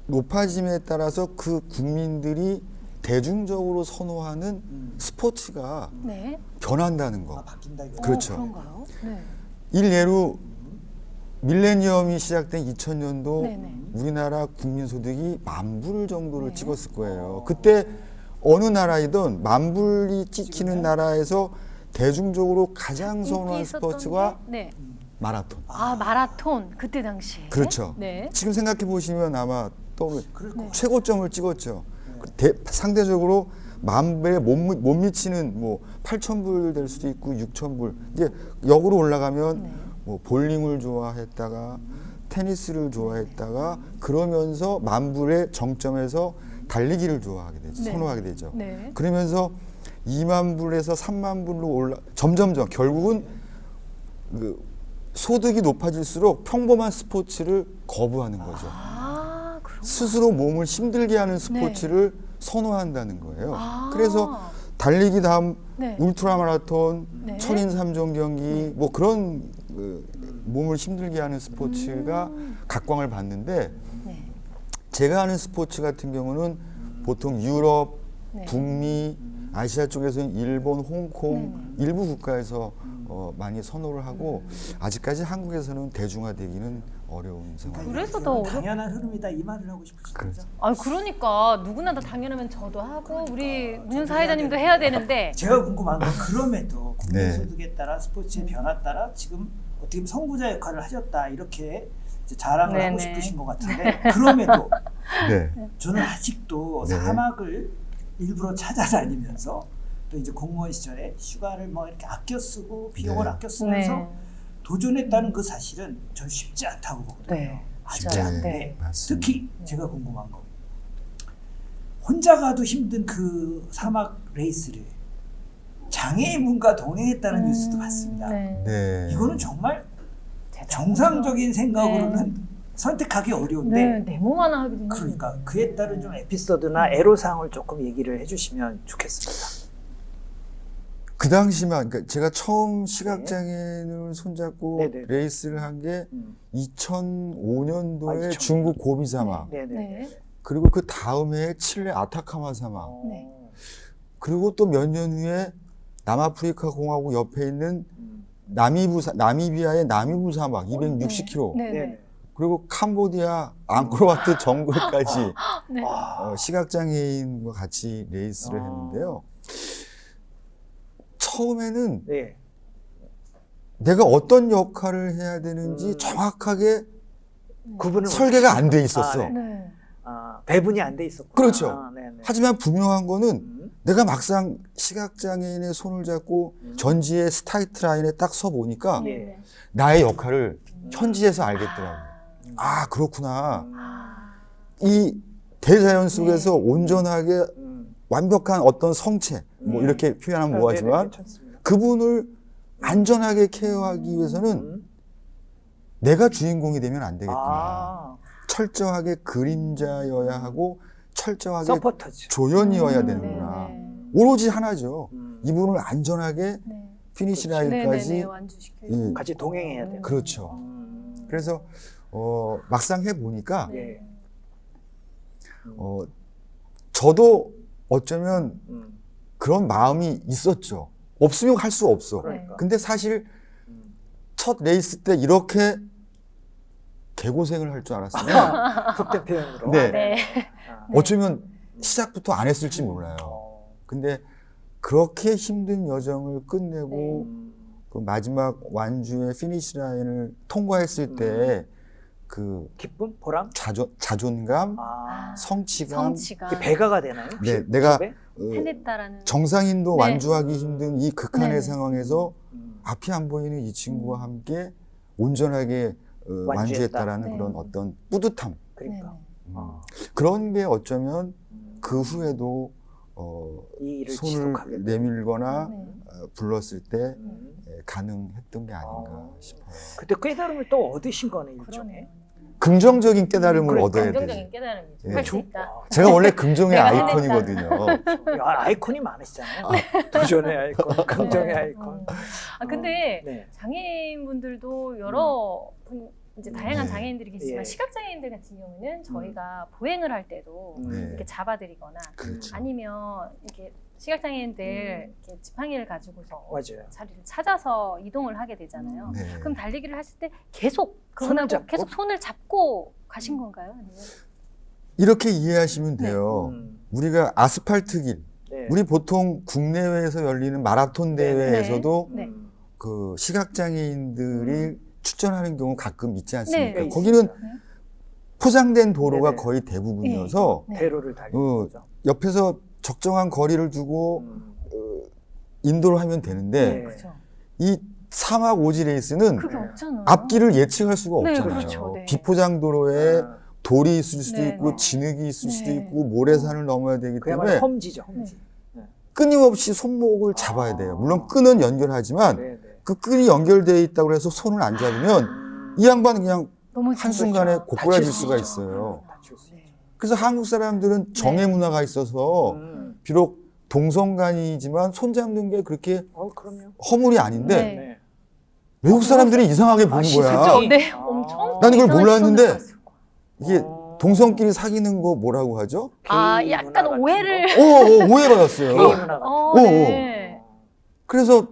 Speaker 3: 높아짐에 따라서 그 국민들이 대중적으로 선호하는 스포츠가
Speaker 2: 네.
Speaker 3: 변한다는 거.
Speaker 1: 바뀐다 이거.
Speaker 3: 그렇죠.
Speaker 2: 그런가요? 네.
Speaker 3: 일례로 밀레니엄이 시작된 2000년도
Speaker 2: 네네.
Speaker 3: 우리나라 국민소득이 10,000불 정도를
Speaker 2: 네.
Speaker 3: 찍었을 거예요. 그때 어느 나라이든 10,000불이 찍히는 나라에서 대중적으로 가장 선호한
Speaker 2: 인기 있었던
Speaker 3: 스포츠가
Speaker 2: 게? 네.
Speaker 3: 마라톤.
Speaker 2: 마라톤 그때 당시에.
Speaker 3: 그렇죠.
Speaker 2: 네.
Speaker 3: 지금 생각해 보시면 아마 떠오르
Speaker 1: 그럴 것 같아요.
Speaker 3: 최고점을 찍었죠. 상대적으로 10,000불에 못 미치는 뭐 8,000불 될 수도 있고 6,000불. 이제 역으로 올라가면
Speaker 2: 네.
Speaker 3: 뭐 볼링을 좋아했다가 테니스를 좋아했다가 그러면서 10,000불의 정점에서 달리기를 좋아하게 되죠.
Speaker 2: 네.
Speaker 3: 선호하게 되죠.
Speaker 2: 네.
Speaker 3: 그러면서 20,000불에서 30,000불로 점점점 결국은 그 소득이 높아질수록 평범한 스포츠를 거부하는 거죠.
Speaker 2: 아, 그런.
Speaker 3: 스스로 몸을 힘들게 하는 스포츠를 선호한다는 거예요.
Speaker 2: 아.
Speaker 3: 그래서 달리기 다음
Speaker 2: 네.
Speaker 3: 울트라 마라톤,
Speaker 2: 네.
Speaker 3: 천인 3종 경기 뭐 그런 몸을 힘들게 하는 스포츠가 각광을 받는데
Speaker 2: 네.
Speaker 3: 제가 하는 스포츠 같은 경우는 보통 유럽,
Speaker 2: 네.
Speaker 3: 북미, 아시아 쪽에서는 일본, 홍콩 일부 국가에서 많이 선호를 하고 아직까지 한국에서는 대중화되기는 어려운 상황입니다.
Speaker 2: 그래서 더 어렵.
Speaker 1: 당연한 흐름이다 이 말을 하고 싶으신
Speaker 3: 그렇죠.
Speaker 1: 거죠?
Speaker 2: 아 그러니까 누구나 다 당연하면 저도 하고 우리 문현 사회자님도 해야 되는데.
Speaker 1: 제가 궁금한 건 그럼에도
Speaker 3: 네.
Speaker 1: 국민소득에 따라 스포츠의 변화 따라 지금 어떻게 보면 선구자 역할을 하셨다 이렇게 이제 자랑을 하고
Speaker 2: 네네.
Speaker 1: 싶으신 것 같은데 그럼에도
Speaker 3: 네.
Speaker 1: 저는 아직도
Speaker 3: 네.
Speaker 1: 사막을 일부러 찾아다니면서 또 이제 공무원 시절에 휴가를 뭐 이렇게 아껴 쓰고 비용을
Speaker 3: 네.
Speaker 1: 아껴 쓰면서
Speaker 2: 네.
Speaker 1: 도전했다는 그 사실은 전 쉽지 않다고 보거든요.
Speaker 2: 네.
Speaker 1: 쉽지
Speaker 2: 맞아요.
Speaker 1: 않은데
Speaker 2: 네.
Speaker 3: 맞습니다.
Speaker 1: 특히 제가 궁금한 거 혼자 가도 힘든 그 사막 레이스를 장애인분과 동행했다는 뉴스도 봤습니다.
Speaker 2: 네.
Speaker 3: 네.
Speaker 1: 이거는 정말
Speaker 2: 대단하죠.
Speaker 1: 정상적인 생각으로는 선택하기 어려운데
Speaker 2: 네, 내 몸 하나 하기도
Speaker 1: 그러니까 그에 따른 좀 에피소드나 애로사항을 조금 얘기를 해주시면 좋겠습니다.
Speaker 3: 그 당시만 그러니까 제가 처음 시각장애인을 손잡고
Speaker 1: 네네.
Speaker 3: 레이스를 한 게
Speaker 1: 음.
Speaker 3: 2005년도에
Speaker 1: 아, 2005년.
Speaker 3: 중국 고비 사막
Speaker 1: 네네.
Speaker 2: 네.
Speaker 3: 그리고 그 다음 해에 칠레 아타카마 사막
Speaker 2: 네.
Speaker 3: 그리고 또 몇 년 후에 남아프리카 공화국 옆에 있는 나미비아의 나미부 사막 260km
Speaker 2: 네. 네.
Speaker 1: 네네.
Speaker 3: 그리고 캄보디아 앙코르와트 정글까지
Speaker 2: 네.
Speaker 3: 시각장애인과 같이 레이스를 했는데요. 처음에는
Speaker 1: 네.
Speaker 3: 내가 어떤 역할을 해야 되는지 정확하게
Speaker 1: 구분을
Speaker 3: 설계가 안 돼 있었어.
Speaker 1: 아, 네.
Speaker 2: 네.
Speaker 1: 배분이 안 돼 있었구나.
Speaker 3: 그렇죠.
Speaker 1: 아, 네네.
Speaker 3: 하지만 분명한 거는
Speaker 1: 음.
Speaker 3: 내가 막상 시각장애인의 손을 잡고 전지의 스타이트 라인에 딱 서 보니까
Speaker 1: 네.
Speaker 3: 나의 역할을 현지에서 알겠더라고요. 아, 그렇구나. 이 대자연 속에서 온전하게 완벽한 어떤 성체, 뭐 이렇게 표현하면 뭐하지만 그분을 안전하게 케어하기 위해서는 내가 주인공이 되면 안 되겠구나.
Speaker 1: 아,
Speaker 3: 철저하게 그림자여야 하고 철저하게
Speaker 1: 서포터즈.
Speaker 3: 조연이어야
Speaker 2: 네,
Speaker 3: 되는구나.
Speaker 2: 네.
Speaker 3: 오로지 하나죠. 이분을 안전하게
Speaker 2: 네.
Speaker 3: 피니시
Speaker 2: 네네네,
Speaker 3: 라인까지
Speaker 2: 완주시켜.
Speaker 3: 예,
Speaker 1: 같이 동행해야 돼요.
Speaker 3: 그렇죠. 그래서 막상 해 보니까
Speaker 1: 예.
Speaker 3: 저도 어쩌면 그런 마음이 있었죠. 없으면 할 수 없어.
Speaker 1: 그러니까.
Speaker 3: 근데 사실 첫 레이스 때 이렇게 개고생을 할 줄 알았으면
Speaker 1: 속된 표현으로.
Speaker 3: 네.
Speaker 2: 네.
Speaker 3: 어쩌면 시작부터 안 했을지 몰라요. 근데 그렇게 힘든 여정을 끝내고 그 마지막 완주의 피니시 라인을 통과했을 때 그
Speaker 1: 기쁨, 보람,
Speaker 3: 자존감,
Speaker 1: 아,
Speaker 3: 성취감,
Speaker 2: 성취가
Speaker 1: 이게 배가가 되나요?
Speaker 3: 네, 내가
Speaker 1: 기쁨에?
Speaker 2: 해냈다라는.
Speaker 3: 정상인도
Speaker 2: 네.
Speaker 3: 완주하기 힘든 이 극한의
Speaker 2: 네.
Speaker 3: 상황에서 앞이 안 보이는 이 친구와 함께 온전하게 완주했다라는
Speaker 2: 네.
Speaker 3: 그런 어떤 뿌듯함,
Speaker 1: 그러니까
Speaker 3: 그런 게 어쩌면 그 후에도
Speaker 1: 이 일을
Speaker 3: 손을
Speaker 1: 지속하게
Speaker 3: 내밀거나
Speaker 2: 네.
Speaker 3: 불렀을 때 가능했던 게 아닌가
Speaker 1: 어.
Speaker 3: 싶어요.
Speaker 1: 그때 깨달음을 또 얻으신 거네 일종의.
Speaker 2: 그러네요.
Speaker 3: 긍정적인 깨달음을
Speaker 1: 그러니까.
Speaker 3: 얻어야
Speaker 2: 긍정적인
Speaker 3: 되지.
Speaker 2: 깨달음이죠.
Speaker 3: 예.
Speaker 2: 할 수 있다.
Speaker 3: 제가 원래 긍정의
Speaker 2: 내가
Speaker 3: 아이콘이거든요.
Speaker 1: 야, 아이콘이 많으시잖아요. 도전의 아이콘, 긍정의 아이콘.
Speaker 2: 아 근데
Speaker 1: 네.
Speaker 2: 장애인분들도 여러 분, 이제 다양한
Speaker 3: 네.
Speaker 2: 장애인들이 계시지만
Speaker 1: 예.
Speaker 2: 시각장애인들 같은 경우는 저희가 보행을 할 때도
Speaker 3: 네.
Speaker 2: 이렇게 잡아드리거나
Speaker 3: 그렇죠.
Speaker 2: 아니면 이렇게 시각장애인들 이렇게 지팡이를 가지고서
Speaker 1: 맞아요.
Speaker 2: 자리를 찾아서 이동을 하게 되잖아요.
Speaker 3: 네.
Speaker 2: 그럼 달리기를 하실 때 계속
Speaker 1: 손을
Speaker 2: 그분하고
Speaker 1: 잡고?
Speaker 2: 계속 손을 잡고 가신 건가요? 아니면
Speaker 3: 이렇게 이해하시면 돼요. 우리가 아스팔트 길,
Speaker 1: 네.
Speaker 3: 우리 보통 국내외에서 열리는 마라톤
Speaker 1: 네.
Speaker 3: 대회에서도
Speaker 2: 네.
Speaker 3: 그 시각장애인들이 출전하는 경우 가끔 있지 않습니까?
Speaker 2: 네.
Speaker 3: 거기는
Speaker 2: 네.
Speaker 3: 포장된 도로가
Speaker 1: 네네.
Speaker 3: 거의 대부분이어서
Speaker 2: 네.
Speaker 1: 대로를 달리는 거죠.
Speaker 3: 옆에서 적정한 거리를 두고 인도를 하면 되는데
Speaker 1: 네.
Speaker 2: 그렇죠.
Speaker 3: 이 사막 오지 레이스는
Speaker 2: 그게 없잖아요.
Speaker 3: 앞길을 예측할 수가
Speaker 2: 네,
Speaker 3: 없잖아요.
Speaker 2: 그렇죠. 네.
Speaker 3: 비포장 도로에
Speaker 1: 아,
Speaker 3: 돌이 있을 수도
Speaker 2: 네,
Speaker 3: 있고
Speaker 2: 네.
Speaker 3: 진흙이 있을 수도
Speaker 2: 네.
Speaker 3: 있고 모래산을 넘어야 되기
Speaker 1: 그야말로
Speaker 3: 때문에
Speaker 1: 험지죠, 험지.
Speaker 3: 끊임없이 손목을 잡아야 돼요. 물론 끈은 연결하지만
Speaker 1: 네, 네.
Speaker 3: 그 끈이 연결되어 있다고 해서 손을 안 잡으면 이 양반은 그냥
Speaker 2: 너무
Speaker 3: 한순간에
Speaker 2: 그렇죠.
Speaker 3: 고꾸라질
Speaker 1: 다칠 수
Speaker 3: 수가
Speaker 1: 있죠.
Speaker 3: 있어요.
Speaker 1: 다칠 수 있죠.
Speaker 3: 그래서 한국 사람들은 정의 문화가 있어서 비록 동성간이지만 손잡는 게 그렇게
Speaker 1: 그럼요.
Speaker 3: 허물이 아닌데
Speaker 2: 네.
Speaker 1: 네.
Speaker 3: 외국 사람들이 이상하게 보는 거야.
Speaker 2: 그렇죠. 네.
Speaker 1: 아.
Speaker 2: 엄청.
Speaker 3: 난 이걸
Speaker 2: 이상한
Speaker 3: 몰랐는데
Speaker 2: 시선으로 봤을 거예요.
Speaker 3: 이게 동성끼리 사귀는 거 뭐라고 하죠?
Speaker 2: 아,
Speaker 1: 게이
Speaker 2: 약간
Speaker 1: 문화 같은
Speaker 2: 오해를.
Speaker 3: 오해받았어요.
Speaker 1: 거? 게이 문화 같은
Speaker 2: 어,
Speaker 3: 어,
Speaker 2: 네.
Speaker 3: 그래서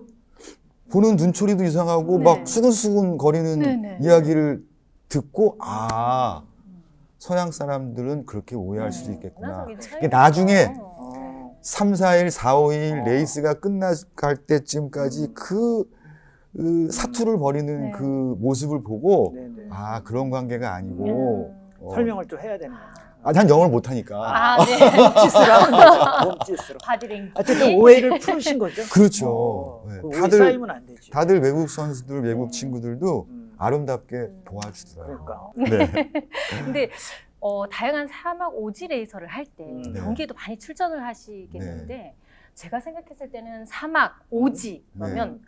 Speaker 3: 보는 눈초리도 이상하고
Speaker 2: 네.
Speaker 3: 막 수근수근 거리는
Speaker 2: 네, 네.
Speaker 3: 이야기를 듣고 서양 사람들은 그렇게 오해할 수도
Speaker 2: 네.
Speaker 3: 있겠구나.
Speaker 2: 문화적인 차이가
Speaker 3: 이게 나중에
Speaker 2: 있어요.
Speaker 3: 3, 4일, 4, 5일 레이스가 끝나갈 때쯤까지 그 사투를 벌이는
Speaker 2: 네.
Speaker 3: 그 모습을 보고
Speaker 1: 네, 네.
Speaker 3: 그런 관계가 아니고
Speaker 1: 설명을 또 해야 되는 거죠.
Speaker 3: 난 영어를 못하니까.
Speaker 2: 아, 네.
Speaker 1: 몸짓으로 하는 거죠. 몸짓으로.
Speaker 2: 바디랭귀지.
Speaker 1: 어쨌든 오해를 푸신 거죠.
Speaker 3: 그렇죠. 네.
Speaker 1: 그 오해 쌓이면 안 되지.
Speaker 3: 다들 외국 선수들, 외국 친구들도 아름답게 도와주더라고요.
Speaker 1: 그러니까.
Speaker 3: 네.
Speaker 2: 근데 다양한 사막 오지 레이서를 할 때
Speaker 3: 네.
Speaker 2: 경기에도 많이 출전을 하시겠는데 제가 생각했을 때는 사막 오지 그러면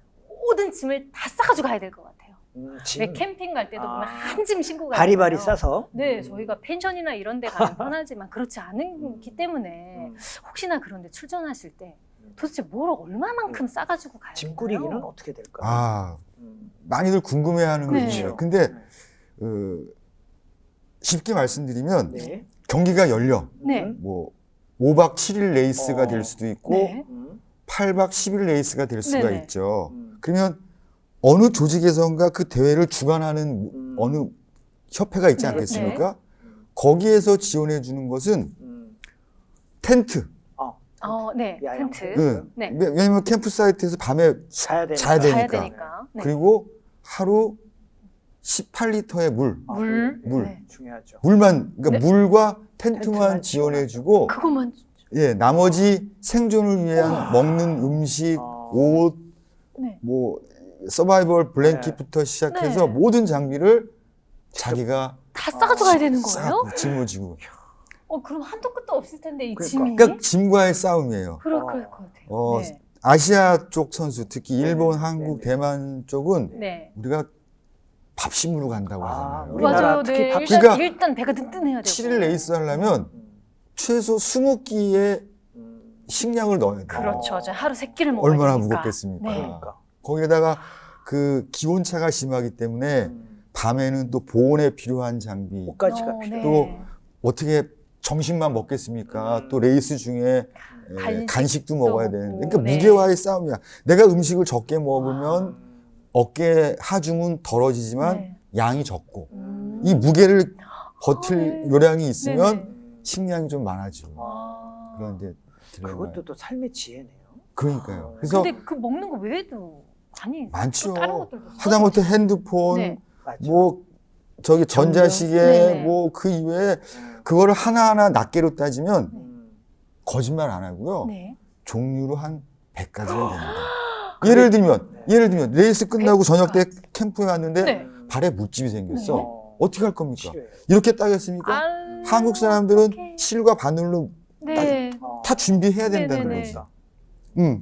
Speaker 2: 모든 짐을 다 싸가지고 가야 될 것 같아요.
Speaker 1: 짐.
Speaker 2: 왜 캠핑 갈 때도 보면 한 짐 신고 가요.
Speaker 1: 바리바리 싸서.
Speaker 2: 네, 저희가 펜션이나 이런 데 가면 편하지만 그렇지 않기 때문에 혹시나 그런데 출전하실 때 도대체 뭘 얼마만큼 싸가지고 가야
Speaker 1: 짐
Speaker 2: 되나요?
Speaker 1: 꾸리기는 어떻게 될까요?
Speaker 3: 많이들 궁금해하는
Speaker 2: 네.
Speaker 3: 거죠. 근데 쉽게 말씀드리면
Speaker 1: 네.
Speaker 3: 경기가 열려.
Speaker 2: 네.
Speaker 3: 뭐 5박 7일 레이스가 될 수도 있고
Speaker 2: 네.
Speaker 3: 8박 10일 레이스가 될 수가
Speaker 2: 네네.
Speaker 3: 있죠. 그러면 어느 조직에선가 그 대회를 주관하는 어느 협회가 있지
Speaker 2: 네.
Speaker 3: 않겠습니까? 거기에서 지원해 주는 것은 텐트.
Speaker 2: 네,
Speaker 1: 야영
Speaker 2: 텐트. 네.
Speaker 3: 왜냐면 캠프 사이트에서 밤에
Speaker 1: 자야 되니까.
Speaker 3: 자야 되니까.
Speaker 2: 가야 되니까. 네.
Speaker 3: 그리고 하루 18리터의 물.
Speaker 2: 물.
Speaker 3: 물.
Speaker 2: 네.
Speaker 1: 중요하죠.
Speaker 3: 물만, 그러니까
Speaker 2: 네.
Speaker 3: 물과 텐트만
Speaker 1: 텐트만
Speaker 3: 지원해주고,
Speaker 2: 그것만
Speaker 3: 예, 나머지 생존을 위한 먹는 음식, 옷,
Speaker 2: 네.
Speaker 3: 뭐, 서바이벌 블랭킷부터 시작해서
Speaker 2: 네.
Speaker 3: 모든 장비를 자기가
Speaker 2: 다 싸가지고 가야 되는 거예요?
Speaker 3: 싸고 짊어지고.
Speaker 2: 그럼 한도 끝도 없을 텐데 이
Speaker 1: 그러니까.
Speaker 2: 짐이.
Speaker 3: 그러니까 짐과의 싸움이에요.
Speaker 2: 그럴 것 같아요. 네.
Speaker 3: 아시아 쪽 선수, 특히 일본,
Speaker 1: 네.
Speaker 3: 한국,
Speaker 1: 네.
Speaker 3: 대만 쪽은
Speaker 2: 네.
Speaker 3: 우리가 밥심으로 간다고 하잖아요.
Speaker 1: 우리나라
Speaker 2: 맞아요.
Speaker 1: 특히
Speaker 2: 네.
Speaker 1: 밥-
Speaker 3: 그러니까
Speaker 2: 일단 배가 든든해야 되고.
Speaker 3: 7일 레이스 하려면 최소 20끼의 식량을 넣어야 돼요.
Speaker 2: 그렇죠. 저 하루 3끼를 먹어야
Speaker 3: 얼마나
Speaker 2: 되니까.
Speaker 3: 무겁겠습니까?
Speaker 2: 네.
Speaker 1: 그러니까.
Speaker 3: 거기에다가 그 기온차가 심하기 때문에 밤에는 또 보온에 필요한 장비,
Speaker 1: 옷가지가 필요해.
Speaker 3: 또 어떻게 점심만 먹겠습니까? 또 레이스 중에 간식도 먹어야 되는데, 그러니까
Speaker 2: 네.
Speaker 3: 무게와의 싸움이야. 내가 음식을 적게 먹으면 어깨 하중은 덜어지지만
Speaker 2: 네.
Speaker 3: 양이 적고, 이 무게를 버틸
Speaker 2: 네.
Speaker 3: 요량이 있으면
Speaker 2: 네네.
Speaker 3: 식량이 좀 많아지고
Speaker 2: 아.
Speaker 3: 그런 이제
Speaker 1: 그것도 또 삶의 지혜네요.
Speaker 3: 그러니까요. 그래서
Speaker 2: 근데 그 먹는 거 외에도 아니
Speaker 3: 많죠.
Speaker 2: 또 다른 것들도
Speaker 3: 하다못해 핸드폰,
Speaker 2: 네.
Speaker 1: 맞아.
Speaker 3: 뭐 저기 전자시계,
Speaker 2: 네네.
Speaker 3: 뭐 그 이외에 그거를 하나하나 낱개로 따지면
Speaker 1: 음.
Speaker 3: 거짓말 안 하고요.
Speaker 2: 네.
Speaker 3: 종류로 한 100가지는 됩니다. 예를 들면 레이스 끝나고 저녁 때 캠프에 왔는데
Speaker 2: 네.
Speaker 3: 발에 물집이 생겼어. 어떻게 할 겁니까?
Speaker 1: 싫어요.
Speaker 3: 이렇게 따겠습니까?
Speaker 2: 아,
Speaker 3: 한국 사람들은
Speaker 2: 어떡해.
Speaker 3: 실과 바늘로
Speaker 2: 네.
Speaker 3: 다 준비해야 된다는
Speaker 2: 네네네.
Speaker 3: 거죠.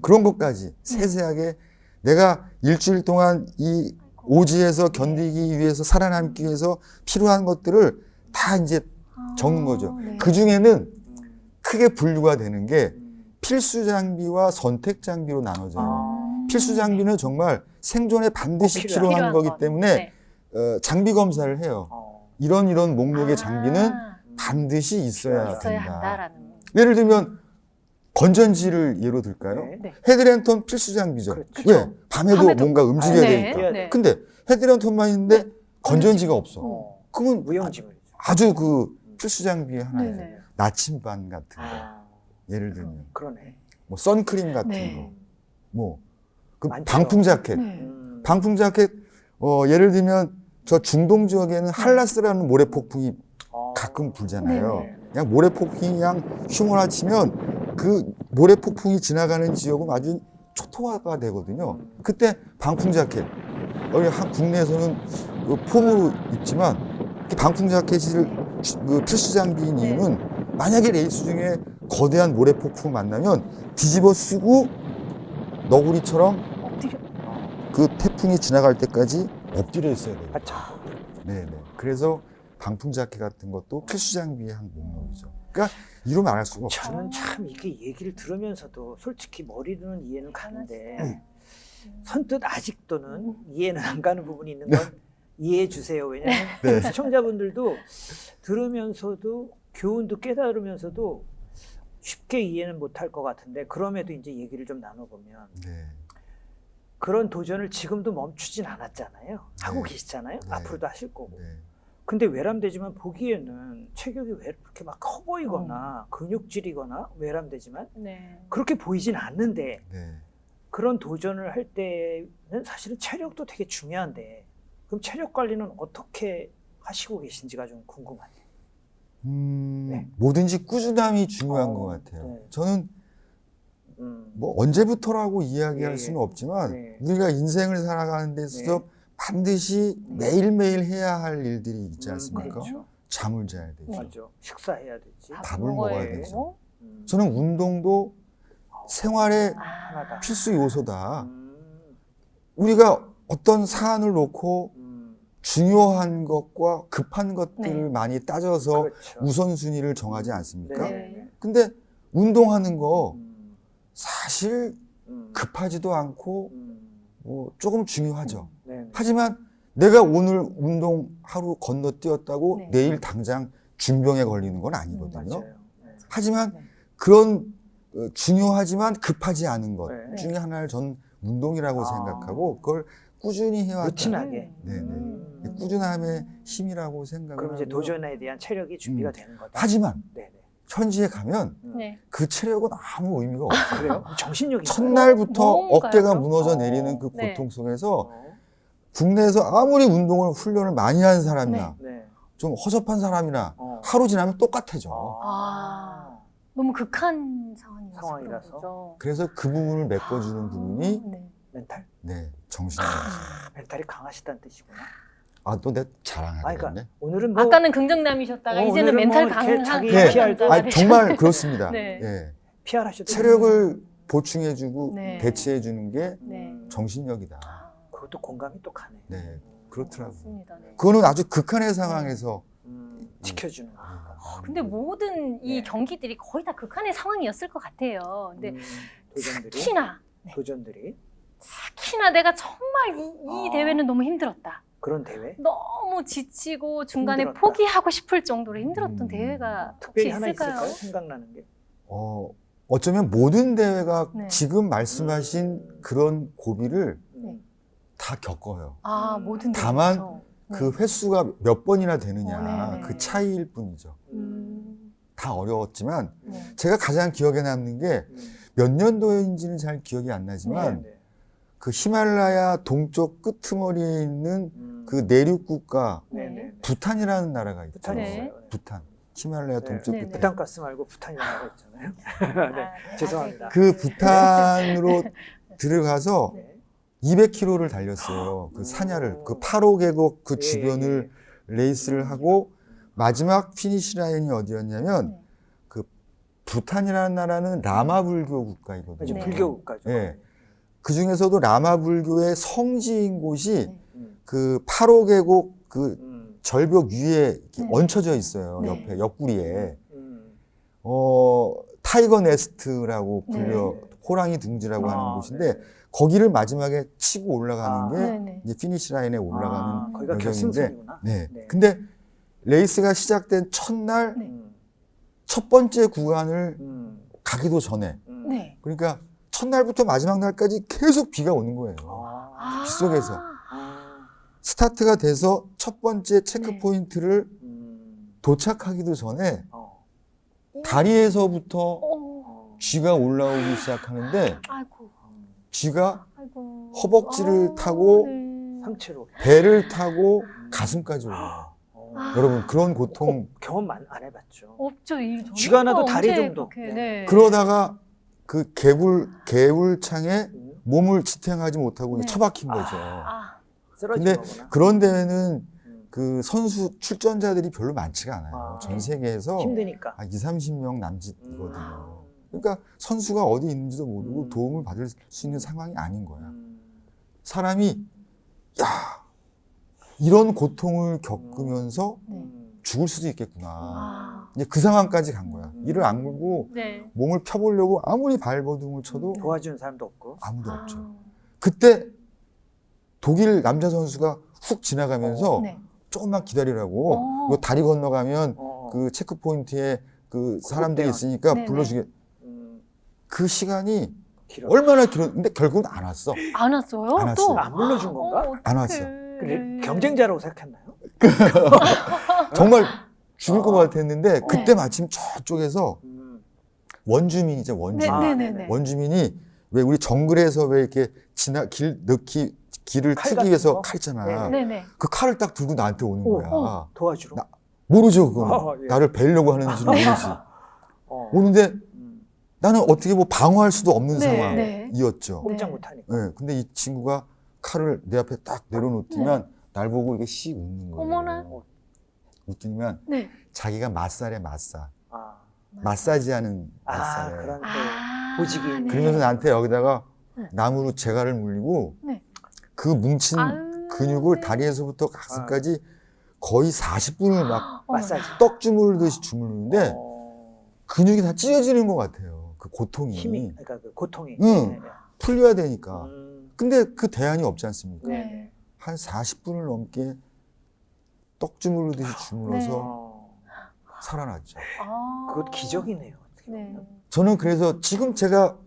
Speaker 3: 그런 것까지 세세하게 내가 일주일 동안 이 오지에서 견디기 위해서 살아남기 위해서 필요한 것들을 다 이제 적는 거죠.
Speaker 2: 네.
Speaker 3: 그 중에는 크게 분류가 되는 게 필수 장비와 선택 장비로 나눠져요. 필수 장비는 정말 생존에 반드시
Speaker 1: 필요한
Speaker 3: 필요한 거기
Speaker 2: 거.
Speaker 3: 때문에
Speaker 2: 네.
Speaker 3: 장비 검사를 해요. 이런 목록의 장비는 반드시 있어야
Speaker 2: 있어야
Speaker 3: 된다.
Speaker 2: 한다라는.
Speaker 3: 예를 들면 건전지를 예로 들까요?
Speaker 1: 네.
Speaker 2: 네.
Speaker 3: 헤드랜턴 필수 장비죠.
Speaker 1: 그렇죠.
Speaker 3: 왜? 밤에도 뭔가 움직여야
Speaker 2: 네.
Speaker 3: 되니까.
Speaker 2: 네.
Speaker 3: 근데 헤드랜턴만 있는데 건전지가 없어. 그러면
Speaker 1: 무용지물이죠.
Speaker 3: 아주 그 필수 장비의 하나예요.
Speaker 2: 네네.
Speaker 3: 나침반 같은 거. 예를 들면
Speaker 1: 그러네.
Speaker 3: 뭐 선크림 같은
Speaker 2: 네.
Speaker 3: 거. 뭐 그
Speaker 1: 많죠.
Speaker 3: 방풍 자켓.
Speaker 2: 네.
Speaker 3: 방풍 자켓 예를 들면 저 중동 지역에는 할라스라는 모래 폭풍이 가끔 불잖아요.
Speaker 2: 네.
Speaker 3: 그냥 모래 폭풍이 그냥 휘몰아치면 그 모래 폭풍이 지나가는 지역은 아주 초토화가 되거든요. 그때 방풍 자켓. 우리 국내에서는 그 폼으로 입지만 그 방풍 자켓을 그 필수 장비인 이유는 만약에 레이스 중에 거대한 모래 폭풍을 만나면 뒤집어 쓰고 너구리처럼
Speaker 2: 엎드려.
Speaker 3: 그 태풍이 지나갈 때까지 엎드려 있어야 돼요.
Speaker 1: 맞죠.
Speaker 3: 네네. 그래서 방풍 자켓 같은 것도 필수 장비의 한 목록이죠. 그러니까 이루면 안 할 수가 없죠.
Speaker 1: 저는 참 이게 얘기를 들으면서도 솔직히 머리로는 이해는 가는데 선뜻 아직도는 이해는 안 가는 부분이 있는 건 이해해 주세요. 왜냐하면
Speaker 3: 네.
Speaker 1: 시청자분들도 들으면서도 교훈도 깨달으면서도 쉽게 이해는 못할 것 같은데 그럼에도 이제 얘기를 좀 나눠보면
Speaker 3: 네.
Speaker 1: 그런 도전을 지금도 멈추진 않았잖아요. 하고
Speaker 3: 네.
Speaker 1: 계시잖아요.
Speaker 3: 네.
Speaker 1: 앞으로도 하실 거고.
Speaker 3: 네.
Speaker 1: 근데 외람되지만 보기에는 체격이 왜 이렇게 막 커 보이거나 근육질이거나 외람되지만
Speaker 2: 네.
Speaker 1: 그렇게 보이진 않는데
Speaker 3: 네.
Speaker 1: 그런 도전을 할 때는 사실은 체력도 되게 중요한데 그럼 체력 관리는 어떻게 하시고 계신지가 좀 궁금하네요. 네.
Speaker 3: 뭐든지 꾸준함이 중요한 것 같아요.
Speaker 1: 네.
Speaker 3: 저는 뭐 언제부터라고 이야기할
Speaker 1: 예,
Speaker 3: 수는 없지만
Speaker 1: 네.
Speaker 3: 우리가 인생을 살아가는 데 있어서
Speaker 1: 네.
Speaker 3: 반드시 매일매일 해야 할 일들이 있지 않습니까?
Speaker 1: 그렇죠.
Speaker 3: 잠을 자야 되죠.
Speaker 2: 네.
Speaker 1: 맞죠. 식사해야 되지.
Speaker 3: 밥을 먹어야
Speaker 2: 되고.
Speaker 3: 되죠.
Speaker 1: 음.
Speaker 3: 저는 운동도 생활의
Speaker 1: 하나다.
Speaker 3: 필수 요소다.
Speaker 1: 음.
Speaker 3: 우리가 어떤 사안을 놓고
Speaker 1: 음.
Speaker 3: 중요한 것과 급한 것들을
Speaker 2: 네.
Speaker 3: 많이 따져서
Speaker 1: 그렇죠.
Speaker 3: 우선순위를 정하지 않습니까?
Speaker 1: 네.
Speaker 3: 근데 운동하는 거
Speaker 1: 음.
Speaker 3: 사실 급하지도 않고 뭐 조금 중요하죠.
Speaker 1: 네.
Speaker 3: 하지만 내가 오늘 운동 하루 건너뛰었다고
Speaker 2: 네.
Speaker 3: 내일 당장 중병에 걸리는 건 아니거든요.
Speaker 1: 맞아요. 네.
Speaker 3: 하지만
Speaker 2: 네.
Speaker 3: 그런 중요하지만 급하지 않은 것
Speaker 1: 네.
Speaker 3: 중에 하나를 전 운동이라고
Speaker 1: 아.
Speaker 3: 생각하고 그걸 꾸준히 해왔다.
Speaker 1: 루틴하게.
Speaker 3: 네네. 꾸준함의 힘이라고 생각을
Speaker 1: 그럼 이제
Speaker 3: 하고요.
Speaker 1: 도전에 대한 체력이 준비가 되는 거다.
Speaker 3: 하지만
Speaker 1: 네네.
Speaker 3: 현지에 가면
Speaker 2: 네.
Speaker 3: 그 체력은 아무 의미가 없어요.
Speaker 1: 그래요? 정신력이
Speaker 3: 첫날부터
Speaker 2: 뭔가요?
Speaker 3: 어깨가 무너져 내리는 그
Speaker 2: 네.
Speaker 3: 고통 속에서 국내에서 아무리 운동을 훈련을 많이 한 사람이나
Speaker 1: 네.
Speaker 3: 좀 허접한 사람이나
Speaker 1: 어.
Speaker 3: 하루 지나면 똑같아져.
Speaker 2: 아. 너무 극한 상황이라서.
Speaker 1: 상황이라서.
Speaker 2: 그런 거죠.
Speaker 3: 그래서 그 부분을 메꿔주는 부분이
Speaker 2: 네.
Speaker 1: 멘탈?
Speaker 3: 네 정신력.
Speaker 1: 멘탈이 강하시다는 뜻이구나.
Speaker 3: 아또 내
Speaker 1: 아니,
Speaker 3: 자랑하겠네.
Speaker 1: 그러니까 오늘은 뭐
Speaker 2: 아까는 긍정남이셨다가 이제는
Speaker 1: 오늘은
Speaker 2: 멘탈
Speaker 1: 뭐 이렇게 자기
Speaker 3: 네.
Speaker 1: PR 도
Speaker 3: 아니, 정말 그렇습니다.
Speaker 2: 네.
Speaker 3: 예.
Speaker 1: PR 하셔도
Speaker 3: 체력을 보충해주고
Speaker 2: 네.
Speaker 3: 대체해주는 게
Speaker 2: 네.
Speaker 3: 정신력이다.
Speaker 1: 그것도 공감이 또 가네.
Speaker 3: 네, 그렇더라고요.
Speaker 2: 맞습니다. 네.
Speaker 3: 그거는 아주 극한의 상황에서
Speaker 1: 지켜주는 거니까.
Speaker 2: 근데 모든 이
Speaker 1: 네.
Speaker 2: 경기들이 거의 다 극한의 상황이었을 것 같아요. 근데
Speaker 1: 도전들이
Speaker 2: 특히나 내가 정말 이 대회는 너무 힘들었다.
Speaker 1: 그런 대회
Speaker 2: 너무 지치고 중간에
Speaker 1: 힘들었다.
Speaker 2: 포기하고 싶을 정도로 힘들었던 대회가 혹시
Speaker 1: 특별히 하나
Speaker 2: 있을까요?
Speaker 1: 있을까요? 생각나는 게.
Speaker 3: 어쩌면 모든 대회가
Speaker 2: 네.
Speaker 3: 지금 말씀하신 그런 고비를
Speaker 2: 네.
Speaker 3: 다 겪어요.
Speaker 2: 아, 모든
Speaker 3: 다만
Speaker 2: 대회에서. 네.
Speaker 3: 그 횟수가 몇 번이나 되느냐
Speaker 2: 네네.
Speaker 3: 그 차이일 뿐이죠. 다 어려웠지만
Speaker 2: 네.
Speaker 3: 제가 가장 기억에 남는 게 몇 년도인지는 잘 기억이 안 나지만
Speaker 1: 네.
Speaker 3: 그 히말라야 동쪽 끄트머리에 있는 그 내륙 국가
Speaker 1: 네.
Speaker 3: 부탄이라는 나라가 있죠.
Speaker 1: 부탄
Speaker 2: 네.
Speaker 1: 있어요.
Speaker 3: 부탄. 히말라야
Speaker 1: 네.
Speaker 3: 동쪽
Speaker 2: 네,
Speaker 3: 끝에.
Speaker 2: 네.
Speaker 1: 부탄 가스 말고 부탄이라고 했잖아요. 네.
Speaker 2: 아,
Speaker 1: 죄송합니다.
Speaker 3: 그 부탄으로 들어가서
Speaker 1: 네.
Speaker 3: 200km를 달렸어요. 그 사냐를 그 8호 계곡 그
Speaker 1: 예,
Speaker 3: 주변을 레이스를 하고 마지막 피니시 라인이 어디였냐면
Speaker 2: 네.
Speaker 3: 그 부탄이라는 나라는 라마 불교 국가이거든요.
Speaker 1: 이제
Speaker 2: 네.
Speaker 1: 불교 국가죠.
Speaker 3: 예. 그 중에서도 라마 불교의 성지인 곳이
Speaker 2: 네.
Speaker 3: 그 8호 계곡 그 절벽 위에 이렇게
Speaker 2: 네.
Speaker 3: 얹혀져 있어요.
Speaker 2: 네.
Speaker 3: 옆에 옆구리에. 타이거 네스트라고 불려
Speaker 2: 네.
Speaker 3: 호랑이 둥지라고 하는
Speaker 1: 아,
Speaker 3: 곳인데
Speaker 1: 네.
Speaker 3: 거기를 마지막에 치고 올라가는 게
Speaker 2: 네네.
Speaker 3: 이제 피니시 라인에 올라가는
Speaker 1: 거기가
Speaker 3: 여정인데
Speaker 1: 결승선이구나.
Speaker 3: 네.
Speaker 1: 네.
Speaker 3: 근데 레이스가 시작된 첫날
Speaker 2: 네.
Speaker 3: 첫 번째 구간을
Speaker 1: 음.
Speaker 3: 가기도 전에
Speaker 2: 네.
Speaker 3: 그러니까 첫날부터 마지막 날까지 계속 비가 오는 거예요.
Speaker 1: 아.
Speaker 3: 빗속에서.
Speaker 1: 아.
Speaker 3: 스타트가 돼서 첫 번째 체크
Speaker 2: 네.
Speaker 3: 포인트를
Speaker 1: 음.
Speaker 3: 도착하기도 전에
Speaker 1: 어.
Speaker 3: 다리에서부터
Speaker 2: 어.
Speaker 3: 쥐가 올라오기 시작하는데
Speaker 2: 아이고.
Speaker 3: 쥐가
Speaker 2: 아이고.
Speaker 3: 허벅지를 타고
Speaker 2: 네.
Speaker 1: 상체로.
Speaker 3: 배를 타고 가슴까지 올라와요.
Speaker 1: 아.
Speaker 3: 여러분 그런 고통
Speaker 1: 경험 안 해봤죠.
Speaker 2: 없죠. 이 정도.
Speaker 1: 쥐가 나도 다리
Speaker 2: 언제
Speaker 1: 정도.
Speaker 2: 그렇게,
Speaker 1: 네.
Speaker 2: 네.
Speaker 3: 그러다가 그 개울창에
Speaker 1: 음.
Speaker 3: 몸을 지탱하지 못하고
Speaker 2: 네.
Speaker 3: 처박힌 거죠.
Speaker 2: 아,
Speaker 1: 쓰러진
Speaker 3: 근데
Speaker 1: 거구나.
Speaker 3: 그런 대회는
Speaker 1: 음.
Speaker 3: 그 선수 출전자들이 별로 많지가 않아요.
Speaker 1: 아.
Speaker 3: 전 세계에서
Speaker 1: 힘드니까.
Speaker 3: 한 2, 30명 남짓이거든요.
Speaker 1: 음.
Speaker 3: 그러니까 선수가 어디 있는지도 모르고
Speaker 1: 음.
Speaker 3: 도움을 받을 수 있는 상황이 아닌 거야.
Speaker 1: 음.
Speaker 3: 사람이 야 이런 고통을 겪으면서
Speaker 2: 네.
Speaker 3: 죽을 수도 있겠구나.
Speaker 2: 아.
Speaker 3: 이제 그 상황까지 간 거야. 이를 악물고
Speaker 2: 네.
Speaker 3: 몸을 펴보려고 아무리 발버둥을 쳐도
Speaker 1: 도와주는 사람도 없고.
Speaker 3: 아무도 없죠.
Speaker 2: 아.
Speaker 3: 그때 독일 남자 선수가 훅 지나가면서
Speaker 2: 네.
Speaker 3: 조금만 기다리라고 이거 다리 건너가면
Speaker 1: 어.
Speaker 3: 그 체크 포인트에 그 사람들이 있으니까
Speaker 2: 네네.
Speaker 3: 불러주게.
Speaker 1: 음.
Speaker 3: 그 시간이
Speaker 1: 길어.
Speaker 3: 얼마나 길었는데 결국은 안 왔어.
Speaker 2: 안 왔어요?
Speaker 3: 안
Speaker 2: 또?
Speaker 3: 왔어요.
Speaker 1: 안 불러준 건가?
Speaker 3: 안 왔어.
Speaker 1: 그래, 경쟁자라고 생각했나요?
Speaker 3: 정말 죽을 것 같았는데
Speaker 1: 어.
Speaker 3: 그때 마침 저쪽에서
Speaker 1: 음.
Speaker 3: 원주민이죠
Speaker 2: 네,
Speaker 3: 원주민.
Speaker 1: 아,
Speaker 2: 네, 네, 네.
Speaker 3: 원주민이 왜 우리 정글에서 왜 이렇게 길을
Speaker 1: 칼
Speaker 3: 트기
Speaker 1: 같은
Speaker 3: 위해서
Speaker 1: 거?
Speaker 3: 칼 있잖아.
Speaker 1: 네.
Speaker 2: 네, 네.
Speaker 3: 그 칼을 딱 들고 나한테 오는
Speaker 1: 오,
Speaker 3: 거야.
Speaker 1: 도와주러.
Speaker 3: 나- 모르죠 그거는.
Speaker 1: 예.
Speaker 3: 나를 뵈려고 하는지는 모르지.
Speaker 1: 어.
Speaker 3: 오는데
Speaker 1: 음.
Speaker 3: 나는 어떻게 뭐 방어할 수도 없는
Speaker 2: 네,
Speaker 3: 상황이었죠.
Speaker 1: 꼼짝
Speaker 2: 네.
Speaker 1: 못하니까.
Speaker 3: 네, 근데 이 친구가 칼을 내 앞에 딱 내려놓더니만 날 보고 이렇게 씩 웃는 거예요.
Speaker 2: 어머나.
Speaker 3: 웃더니만
Speaker 2: 네.
Speaker 3: 자기가 마살에 마사.
Speaker 1: 아,
Speaker 3: 마사지하는
Speaker 1: 아
Speaker 3: 마살에.
Speaker 1: 그런 또
Speaker 2: 아,
Speaker 1: 보직이
Speaker 2: 네.
Speaker 3: 그러면서 나한테 여기다가
Speaker 2: 네.
Speaker 3: 나무로 재갈을 물리고
Speaker 2: 네.
Speaker 3: 그 뭉친
Speaker 2: 아유,
Speaker 3: 근육을
Speaker 2: 네.
Speaker 3: 다리에서부터 가슴까지 거의 40분을 막
Speaker 2: 어머나.
Speaker 1: 마사지.
Speaker 3: 떡 주무르듯이 주무르는데
Speaker 1: 어,
Speaker 3: 근육이 다 찢어지는 것 같아요. 그 고통이.
Speaker 1: 힘이, 그러니까 그 고통이.
Speaker 3: 응.
Speaker 1: 네, 네.
Speaker 3: 풀려야 되니까.
Speaker 1: 음,
Speaker 3: 근데 그 대안이 없지 않습니까?
Speaker 2: 네.
Speaker 3: 한 40분을 넘게 떡 주무르듯이 주물러서
Speaker 1: 어,
Speaker 3: 살아났죠.
Speaker 2: 아.
Speaker 1: 그것 기적이네요. 어떻게
Speaker 2: 네.
Speaker 1: 보면.
Speaker 3: 저는 그래서 지금 제가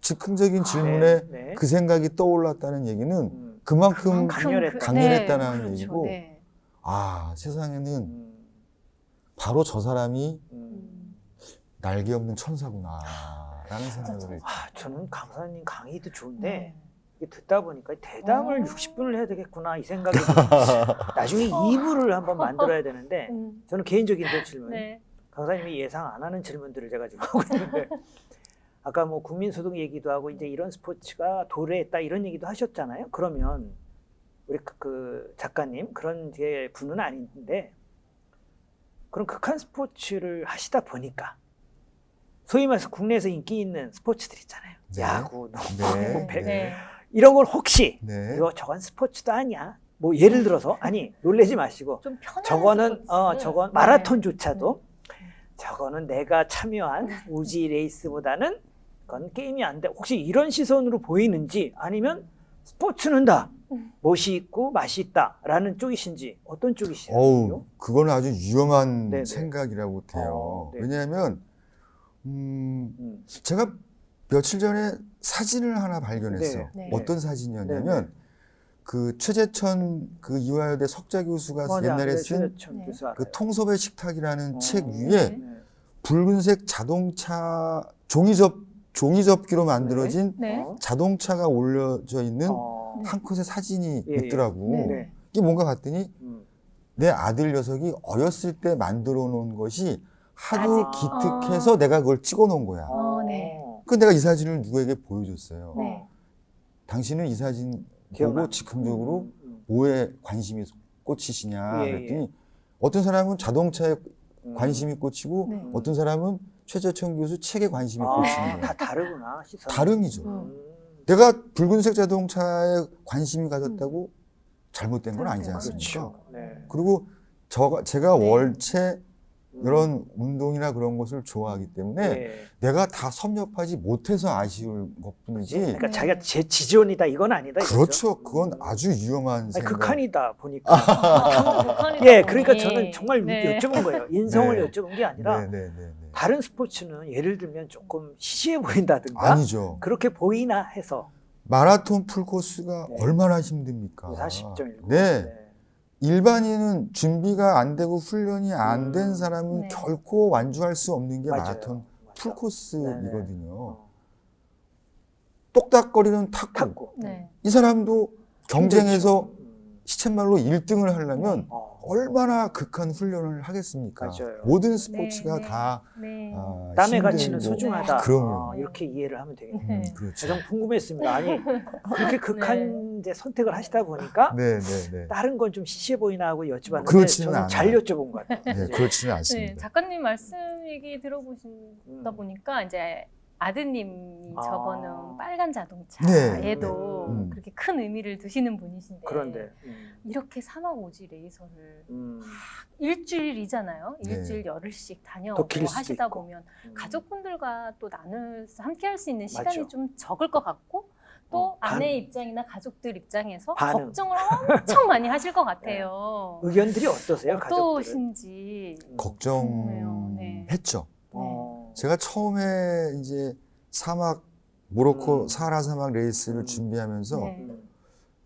Speaker 3: 즉흥적인 질문에
Speaker 1: 네, 네.
Speaker 3: 그 생각이 떠올랐다는 얘기는
Speaker 1: 음,
Speaker 3: 그만큼
Speaker 1: 강렬했다.
Speaker 3: 강렬했다는
Speaker 2: 그렇죠.
Speaker 3: 얘기고
Speaker 2: 네.
Speaker 3: 아 세상에는
Speaker 1: 음,
Speaker 3: 바로 저 사람이
Speaker 1: 음.
Speaker 3: 날개 없는 천사구나 라는 생각을 했죠.
Speaker 1: 아, 저는 강사님 강의도 좋은데
Speaker 2: 네.
Speaker 1: 이게 듣다 보니까 대담을
Speaker 2: 어.
Speaker 1: 60분을 해야 되겠구나 이 생각이 나중에 2부를 한번 만들어야 되는데 저는 개인적인 질문
Speaker 2: 네.
Speaker 1: 강사님이 예상 안 하는 질문들을 제가 지금 하고 있는데 아까 뭐 국민소득 얘기도 하고 이제 이런 스포츠가 도래했다 이런 얘기도 하셨잖아요. 그러면 우리 그 작가님 그런 제 분은 아닌데 그런 극한 스포츠를 하시다 보니까 소위 말해서 국내에서 인기 있는 스포츠들 있잖아요.
Speaker 3: 네.
Speaker 1: 야구, 농구,
Speaker 3: 네.
Speaker 1: 배
Speaker 2: 네.
Speaker 1: 이런 걸 혹시
Speaker 3: 네.
Speaker 1: 이거 저건 스포츠도 아니야. 뭐 예를 들어서 아니 놀라지 마시고
Speaker 2: 좀 편한
Speaker 1: 저거는
Speaker 2: 스포츠.
Speaker 1: 저건
Speaker 2: 네.
Speaker 1: 마라톤조차도 저거는 내가 참여한 우지 레이스보다는 그건 게임이 안 돼. 혹시 이런 시선으로 보이는지 아니면 스포츠는 다 멋이 있고 맛이 있다라는 쪽이신지 어떤 쪽이시죠?
Speaker 3: 어우, 그거는 아주 위험한
Speaker 1: 네네.
Speaker 3: 생각이라고 돼요.
Speaker 1: 네.
Speaker 3: 왜냐하면 제가 며칠 전에 사진을 하나 발견했어요.
Speaker 2: 네.
Speaker 3: 어떤 사진이었냐면 그 최재천 그 이화여대 석좌 교수가
Speaker 1: 맞아,
Speaker 3: 옛날에
Speaker 1: 네,
Speaker 3: 쓴
Speaker 1: 최재천 교수 알아요.
Speaker 3: 그 통섭의 식탁이라는 책
Speaker 1: 네.
Speaker 3: 위에 붉은색 자동차 종이접기로 만들어진
Speaker 2: 네.
Speaker 1: 어?
Speaker 3: 자동차가 올려져 있는
Speaker 1: 어.
Speaker 3: 한 컷의 사진이
Speaker 1: 예, 예.
Speaker 3: 있더라고.
Speaker 2: 네.
Speaker 1: 네.
Speaker 3: 이게 뭔가 봤더니
Speaker 1: 음.
Speaker 3: 내 아들 녀석이 어렸을 때 만들어 놓은 것이 하도
Speaker 2: 아직-
Speaker 3: 기특해서 내가 그걸 찍어 놓은 거야.
Speaker 2: 네.
Speaker 3: 그 내가 이 사진을 누구에게 보여줬어요.
Speaker 2: 네.
Speaker 3: 당신은 이 사진
Speaker 1: 기억나?
Speaker 3: 보고 즉흥적으로 뭐에 관심이 꽂히시냐
Speaker 1: 예,
Speaker 3: 그랬더니 어떤 사람은 자동차에 관심이 꽂히고
Speaker 2: 네.
Speaker 3: 어떤 사람은 최재천 교수 책에 관심이 꽂히는 거야.
Speaker 1: 다 다르구나 시선.
Speaker 3: 다름이죠. 내가 붉은색 자동차에 관심이 가졌다고 잘못된 건 아니지
Speaker 2: 잘못된
Speaker 3: 않습니까?
Speaker 1: 그렇죠. 네.
Speaker 3: 그리고 제가
Speaker 2: 네.
Speaker 3: 월체 이런 운동이나 그런 것을 좋아하기 때문에
Speaker 1: 네.
Speaker 3: 내가 다 섭렵하지 못해서 아쉬운 것뿐이지.
Speaker 1: 그러니까
Speaker 2: 네.
Speaker 1: 자기가 제 지존이다 이건 아니다. 이거죠?
Speaker 3: 그렇죠. 그건 아주 위험한
Speaker 1: 아니,
Speaker 3: 생각.
Speaker 1: 극한이다 보니까.
Speaker 2: 극한이다
Speaker 1: 예,
Speaker 2: 보니.
Speaker 1: 그러니까 저는 정말
Speaker 2: 네.
Speaker 1: 여쭤본 거예요. 인성을
Speaker 3: 네.
Speaker 1: 여쭤본 게 아니라
Speaker 3: 네네네.
Speaker 1: 다른 스포츠는 예를 들면 조금 시시해 보인다든가
Speaker 3: 아니죠.
Speaker 1: 그렇게 보이나 해서
Speaker 3: 마라톤 풀코스가
Speaker 1: 네.
Speaker 3: 얼마나 힘듭니까?
Speaker 1: 40.19.
Speaker 3: 네. 일반인은 준비가 안 되고 훈련이 안 된 사람은
Speaker 2: 네.
Speaker 3: 결코 완주할 수 없는 게
Speaker 1: 맞아요.
Speaker 3: 마라톤
Speaker 1: 맞아.
Speaker 3: 풀코스이거든요.
Speaker 1: 어.
Speaker 3: 똑딱거리는 탁구.
Speaker 1: 탁구.
Speaker 2: 네.
Speaker 3: 이 사람도 경쟁에서
Speaker 1: 힘들죠.
Speaker 3: 시쳇말로 1등을 하려면
Speaker 1: 어.
Speaker 3: 얼마나 극한 훈련을 하겠습니까?
Speaker 1: 맞아요.
Speaker 3: 모든 스포츠가
Speaker 2: 네.
Speaker 3: 다
Speaker 2: 네.
Speaker 1: 땀의
Speaker 3: 힘들고.
Speaker 1: 가치는 소중하다.
Speaker 3: 그럼요.
Speaker 1: 이렇게 이해를 하면 되겠네요.
Speaker 2: 네.
Speaker 3: 그렇죠.
Speaker 1: 가장 궁금했습니다. 아니 그렇게 극한 이제 선택을 하시다 보니까
Speaker 3: 네네네.
Speaker 1: 다른 건 좀 시시해 보이나 하고 여쭤봤는데
Speaker 3: 그렇지는
Speaker 1: 저는 잘
Speaker 3: 않아요.
Speaker 1: 여쭤본 것 같아요.
Speaker 3: 네, 그렇지는
Speaker 2: 네,
Speaker 3: 않습니다.
Speaker 2: 작가님 말씀 얘기 들어보시다 보니까 이제 아드님이
Speaker 1: 아.
Speaker 2: 접어놓은 빨간
Speaker 3: 네.
Speaker 2: 자동차에도
Speaker 3: 네.
Speaker 2: 그렇게 큰 의미를 두시는 분이신데
Speaker 1: 그런데
Speaker 2: 이렇게 사막 오지 레이서를
Speaker 1: 음,
Speaker 2: 일주일이잖아요.
Speaker 3: 네.
Speaker 2: 일주일 열흘씩
Speaker 1: 더
Speaker 2: 다녀오고
Speaker 1: 길 수도
Speaker 2: 하시다
Speaker 1: 있고.
Speaker 2: 보면 가족분들과 또 함께 할 수 있는 시간이
Speaker 1: 맞죠.
Speaker 2: 좀 적을 것 같고 또
Speaker 1: 반-
Speaker 2: 아내 입장이나 가족들 입장에서
Speaker 1: 반응.
Speaker 2: 걱정을 엄청 많이 하실 것 같아요.
Speaker 1: 의견들이 어떠세요, 가족들은?
Speaker 2: 어떠신지. 네.
Speaker 3: 걱정했죠.
Speaker 1: 어,
Speaker 3: 제가 처음에 이제 사막 모로코
Speaker 1: 음.
Speaker 3: 사하라 사막 레이스를
Speaker 1: 음.
Speaker 3: 준비하면서
Speaker 2: 네.
Speaker 1: 음,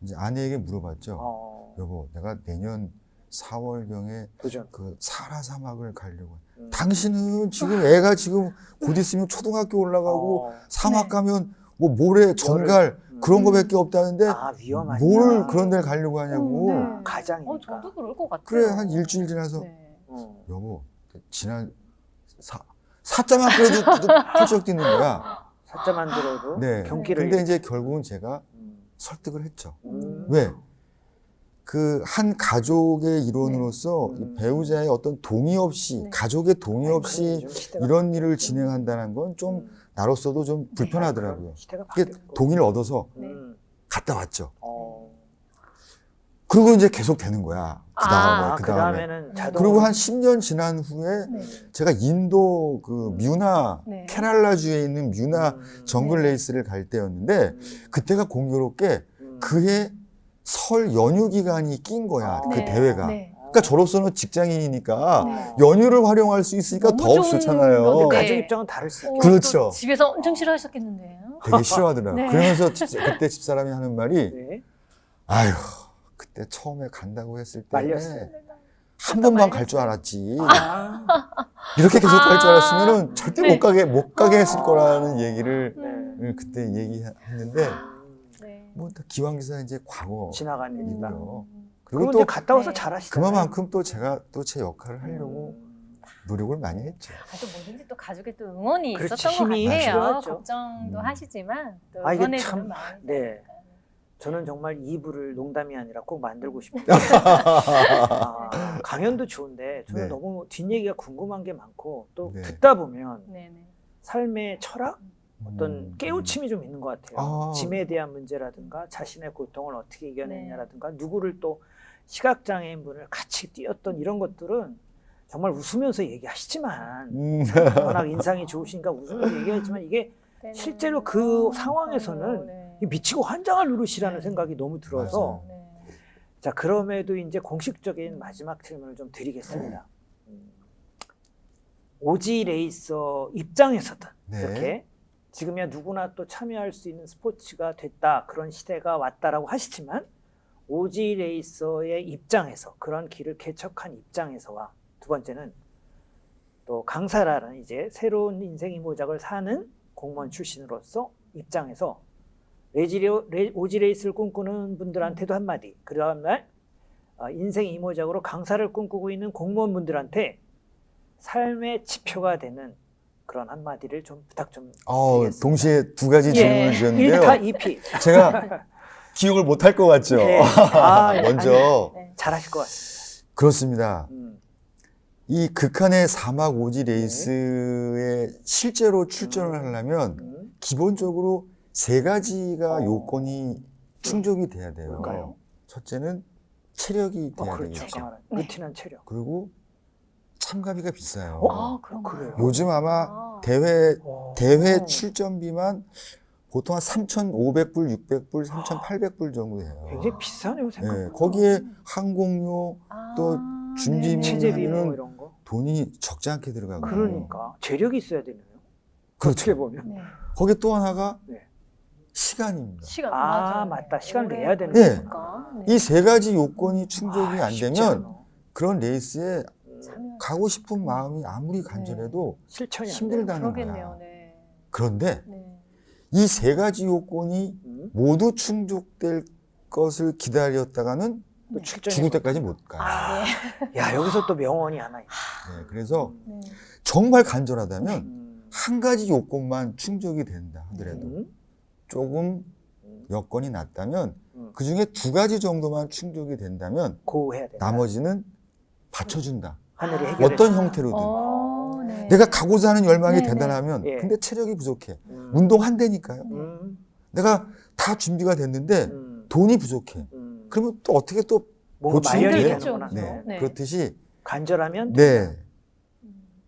Speaker 3: 이제 아내에게 물어봤죠.
Speaker 1: 어,
Speaker 3: 여보, 내가 내년 4월경에
Speaker 1: 도전.
Speaker 3: 그 사하라 사막을 가려고.
Speaker 1: 음.
Speaker 3: 당신은 지금 애가 지금 곧 있으면 초등학교 올라가고
Speaker 1: 어,
Speaker 3: 사막
Speaker 2: 네.
Speaker 3: 가면 뭐 모래, 전갈 그런 거밖에 없다는데
Speaker 1: 아 위험하냐?
Speaker 3: 뭘 그런 데를 가려고 하냐고.
Speaker 2: 네.
Speaker 1: 가장이니까.
Speaker 2: 저도 그럴 것 같아요.
Speaker 3: 그래, 한 일주일 지나서
Speaker 2: 네.
Speaker 1: 어.
Speaker 3: 여보, 지난 사자만 그래도 펄쩍 뛰는 거야.
Speaker 1: 사자만 들어도
Speaker 3: 네.
Speaker 1: 경기를.
Speaker 3: 근데 이제 결국은 제가
Speaker 1: 음.
Speaker 3: 설득을 했죠.
Speaker 1: 음.
Speaker 3: 왜? 그 한 가족의 일원으로서
Speaker 1: 네.
Speaker 3: 이 배우자의 어떤 동의 없이,
Speaker 2: 네.
Speaker 3: 가족의 동의 없이
Speaker 1: 좀 시대가
Speaker 3: 이런 일을 진행한다는 건 좀
Speaker 1: 음.
Speaker 3: 나로서도 좀 불편하더라고요.
Speaker 1: 시대가
Speaker 3: 그게
Speaker 1: 바뀌었고.
Speaker 3: 동의를 얻어서
Speaker 1: 음.
Speaker 3: 갔다 왔죠.
Speaker 1: 어.
Speaker 3: 그리고 이제 계속 되는 거야. 그 다음에,
Speaker 1: 아,
Speaker 3: 그
Speaker 1: 그
Speaker 3: 다음에.
Speaker 1: 다음에는 자동.
Speaker 3: 그리고 한 10년 지난 후에
Speaker 2: 네.
Speaker 3: 제가 인도 그 뮤나,
Speaker 2: 네.
Speaker 3: 케랄라주에 있는 뮤나 정글
Speaker 2: 네.
Speaker 3: 레이스를 갈 때였는데 그때가 공교롭게
Speaker 1: 음.
Speaker 3: 그해 설 연휴 기간이 낀 거야. 그
Speaker 2: 네.
Speaker 3: 대회가.
Speaker 2: 네.
Speaker 3: 그러니까 저로서는 직장인이니까
Speaker 2: 네.
Speaker 3: 연휴를 활용할 수 있으니까
Speaker 2: 너무
Speaker 3: 더욱
Speaker 2: 좋은
Speaker 3: 좋잖아요.
Speaker 2: 건데.
Speaker 1: 가족 입장은 다를 수 있겠
Speaker 3: 그렇죠.
Speaker 2: 또 집에서 엄청 싫어하셨겠는데요.
Speaker 3: 되게 싫어하더라고요.
Speaker 2: 네.
Speaker 3: 그러면서 그때 집사람이 하는 말이
Speaker 1: 네.
Speaker 3: 아유 그때 처음에 간다고 했을 때
Speaker 1: 말렸어요.
Speaker 3: 한 번만 갈 줄 알았지.
Speaker 1: 아.
Speaker 3: 이렇게 계속 갈 줄 알았으면 절대
Speaker 2: 네.
Speaker 3: 못 가게 했을 거라는 얘기를
Speaker 1: 네.
Speaker 3: 그때 얘기했는데
Speaker 2: 네.
Speaker 3: 뭐 기왕기사 이제 과거
Speaker 1: 지나간 일이다.
Speaker 3: 그리고
Speaker 1: 그리고
Speaker 3: 또
Speaker 1: 이제 갔다 와서
Speaker 2: 네.
Speaker 1: 잘하시잖아요.
Speaker 3: 그만큼 또 제가 또 제 역할을 하려고 노력을 많이 했죠.
Speaker 2: 아, 또 뭐든지 또 가족의 또 응원이
Speaker 1: 그렇지,
Speaker 2: 있었던 것
Speaker 1: 힘이
Speaker 2: 같아요.
Speaker 1: 필요하죠.
Speaker 2: 걱정도 하시지만 또
Speaker 1: 아, 이게
Speaker 2: 응원해주는
Speaker 1: 참,
Speaker 2: 마음이
Speaker 1: 네.
Speaker 2: 있으니까.
Speaker 1: 저는 정말 2부를 농담이 아니라 꼭 만들고 싶어요. 아, 강연도 좋은데 저는
Speaker 3: 네.
Speaker 1: 너무 뒷얘기가 궁금한 게 많고 또
Speaker 3: 네.
Speaker 1: 듣다 보면
Speaker 2: 네네.
Speaker 1: 삶의 철학, 어떤 깨우침이 좀 있는 것 같아요.
Speaker 3: 아.
Speaker 1: 짐에 대한 문제라든가 자신의 고통을 어떻게 이겨내냐라든가 누구를 또 시각장애인분을 같이 뛰었던 이런 것들은 정말 웃으면서 얘기하시지만 워낙 인상이 좋으시니까 웃으면서 얘기하지만 이게 실제로 그 상황에서는
Speaker 2: 네.
Speaker 1: 미치고 환장할 노릇이라는 생각이 너무 들어서
Speaker 3: 맞아요.
Speaker 2: 네.
Speaker 1: 자 그럼에도 이제 공식적인 마지막 질문을 좀 드리겠습니다. 오지 레이서 입장에서든
Speaker 3: 네.
Speaker 1: 이렇게 지금이야 누구나 또 참여할 수 있는 스포츠가 됐다 그런 시대가 왔다라고 하시지만 오지 레이서의 입장에서 그런 길을 개척한 입장에서와 두 번째는 또 강사라는 이제 새로운 인생 이모작을 사는 공무원 출신으로서 입장에서 오지 레이스를 꿈꾸는 분들한테도 한마디 그 다음날 인생 이모작으로 강사를 꿈꾸고 있는 공무원분들한테 삶의 지표가 되는 그런 한마디를 좀 부탁 좀 드리겠습니다.
Speaker 3: 동시에 두 가지 질문을 주셨는데요.
Speaker 1: 1타 2피
Speaker 3: 제가 기억을 못할 것 같죠?
Speaker 1: 네.
Speaker 3: 먼저
Speaker 2: 네.
Speaker 1: 잘하실 것 같습니다.
Speaker 3: 그렇습니다. 이 극한의 사막 오지 레이스에 실제로 출전을 하려면 기본적으로 세 가지가 요건이 충족이 돼야 돼요.
Speaker 1: 뭘까요?
Speaker 3: 첫째는 체력이 돼야
Speaker 1: 그렇죠.
Speaker 3: 되겠죠.
Speaker 1: 강한 루틴한 체력.
Speaker 3: 그리고 참가비가 비싸요.
Speaker 2: 아, 그런가요?
Speaker 1: 그래요?
Speaker 3: 요즘 아마
Speaker 2: 아.
Speaker 3: 대회 출전비만 보통 한 3,500불, 600불, 3,800불 정도 돼요.
Speaker 1: 굉장히 비싸네요 생각보다.
Speaker 3: 네, 거기에 항공료 또 준비물
Speaker 1: 체제비 뭐
Speaker 3: 하면은
Speaker 1: 이런 거.
Speaker 3: 돈이 적지 않게 들어가고.
Speaker 1: 그러니까 재력이 있어야 되네요.
Speaker 3: 그렇죠.
Speaker 1: 어떻게 보면.
Speaker 2: 네.
Speaker 3: 거기에 또 하나가
Speaker 1: 네.
Speaker 3: 시간입니다.
Speaker 2: 시간
Speaker 1: 아
Speaker 2: 맞아요.
Speaker 1: 맞다. 시간을
Speaker 2: 오래
Speaker 1: 내야 되는
Speaker 3: 네.
Speaker 1: 거니까.
Speaker 2: 네.
Speaker 3: 이 세 가지 요건이 충족이 안
Speaker 1: 쉽지
Speaker 3: 되면
Speaker 1: 않아.
Speaker 3: 그런 레이스에
Speaker 2: 참여-
Speaker 3: 가고 싶은 마음이 아무리 간절해도
Speaker 1: 실천이 안 돼요.
Speaker 3: 힘들다는
Speaker 2: 그러겠네요.
Speaker 3: 거야.
Speaker 2: 네.
Speaker 3: 그런데
Speaker 2: 네.
Speaker 3: 이 세 가지 요건이 모두 충족될 것을 기다렸다가는
Speaker 1: 또 출전이
Speaker 3: 죽을 때까지 못 가.
Speaker 2: 아, 네.
Speaker 1: 야 여기서 또 명언이 하나 있네.
Speaker 3: 네, 그래서
Speaker 2: 네.
Speaker 3: 정말 간절하다면
Speaker 1: 음.
Speaker 3: 한 가지 요건만 충족이 된다 하더라도
Speaker 1: 음.
Speaker 3: 조금 여건이 낮다면
Speaker 1: 음.
Speaker 3: 그 중에 두 가지 정도만 충족이 된다면
Speaker 1: 고해야 된다.
Speaker 3: 나머지는 받쳐준다.
Speaker 1: 하늘이 해결해.
Speaker 3: 어떤 형태로든.
Speaker 2: 네.
Speaker 3: 내가 가고자 하는 열망이
Speaker 2: 네,
Speaker 3: 대단하면
Speaker 1: 예.
Speaker 3: 근데 체력이 부족해.
Speaker 1: 음.
Speaker 3: 운동한다니까요.
Speaker 1: 음.
Speaker 3: 내가 다 준비가 됐는데 돈이 부족해. 그러면 또 어떻게 또
Speaker 1: 뭔가
Speaker 3: 보충이
Speaker 1: 마련이
Speaker 3: 돼요?
Speaker 1: 되는구나.
Speaker 3: 네.
Speaker 2: 네.
Speaker 3: 그렇듯이
Speaker 1: 간절하면
Speaker 3: 네.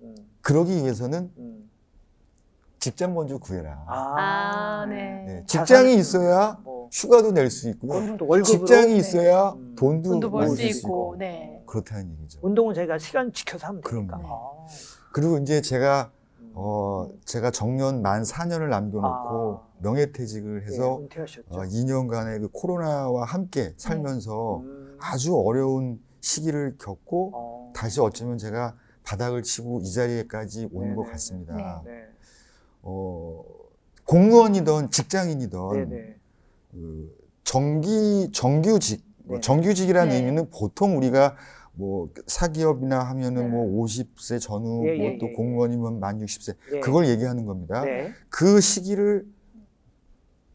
Speaker 1: 음.
Speaker 3: 그러기 위해서는
Speaker 1: 음.
Speaker 3: 직장 먼저 구해라.
Speaker 2: 아, 네.
Speaker 3: 네. 직장이 있어야
Speaker 1: 뭐
Speaker 3: 휴가도 낼 수 있고요.
Speaker 1: 또 월급으로
Speaker 3: 직장이
Speaker 2: 네.
Speaker 3: 있어야 돈도
Speaker 2: 돈도 벌
Speaker 3: 모을
Speaker 2: 수 있고, 네.
Speaker 3: 그렇다는 얘기죠.
Speaker 1: 운동은 저희가 시간 지켜서 하면 되니까.
Speaker 3: 그럼요.
Speaker 1: 아.
Speaker 3: 그리고 이제 제가 정년 만 4년을 남겨놓고 명예퇴직을 해서
Speaker 1: 예, 은퇴하셨죠.
Speaker 3: 2년간의 그 코로나와 함께 살면서 아주 어려운 시기를 겪고 다시 어쩌면 제가 바닥을 치고 이 자리에까지 온 것
Speaker 1: 네네.
Speaker 3: 같습니다.
Speaker 1: 네.
Speaker 3: 공무원이든 직장인이든
Speaker 1: 네네.
Speaker 3: 그 정규직,
Speaker 1: 네네.
Speaker 3: 정규직이라는
Speaker 2: 네.
Speaker 3: 의미는 보통 우리가 뭐 사기업이나 하면은
Speaker 2: 네.
Speaker 3: 뭐 50세 전후,
Speaker 1: 예,
Speaker 3: 뭐
Speaker 1: 예,
Speaker 3: 또
Speaker 1: 예, 예.
Speaker 3: 공무원이면 만 60세
Speaker 1: 예.
Speaker 3: 그걸 얘기하는 겁니다.
Speaker 1: 네.
Speaker 3: 그 시기를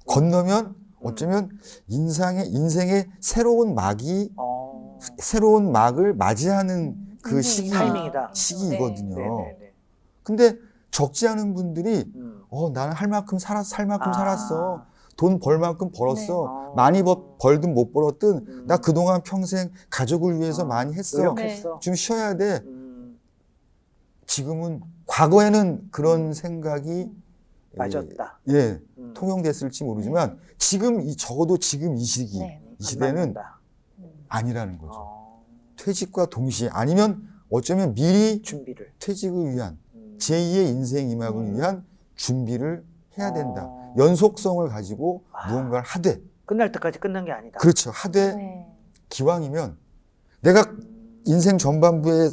Speaker 3: 건너면 어쩌면 인생의 새로운 막이 새로운 막을 맞이하는 그
Speaker 1: 타이밍이다.
Speaker 3: 시기이거든요.
Speaker 1: 네네네.
Speaker 3: 근데 적지 않은 분들이
Speaker 1: 음.
Speaker 3: 나는 할 만큼 살 만큼
Speaker 1: 아.
Speaker 3: 살았어. 돈 벌 만큼 벌었어.
Speaker 1: 네.
Speaker 3: 많이 벌든 못 벌었든
Speaker 1: 음.
Speaker 3: 나 그동안 평생 가족을 위해서 많이 했어.
Speaker 1: 노력했어.
Speaker 3: 좀 쉬어야 돼.
Speaker 1: 음.
Speaker 3: 지금은 과거에는 그런 생각이
Speaker 1: 맞았다.
Speaker 3: 예,
Speaker 1: 음.
Speaker 3: 통용됐을지 모르지만 적어도 지금 이 시기
Speaker 2: 네.
Speaker 3: 이 시대는
Speaker 1: 안 맞는다.
Speaker 3: 아니라는 거죠.
Speaker 1: 어.
Speaker 3: 퇴직과 동시에 아니면 어쩌면 미리
Speaker 1: 준비를.
Speaker 3: 퇴직을 위한
Speaker 1: 음.
Speaker 3: 제2의 인생 이막을 위한 준비를 해야 된다.
Speaker 1: 어.
Speaker 3: 연속성을 가지고
Speaker 1: 아.
Speaker 3: 무언가를 하되
Speaker 1: 끝날 때까지 끝난 게 아니다.
Speaker 3: 그렇죠. 하되
Speaker 2: 네.
Speaker 3: 기왕이면 내가 인생 전반부에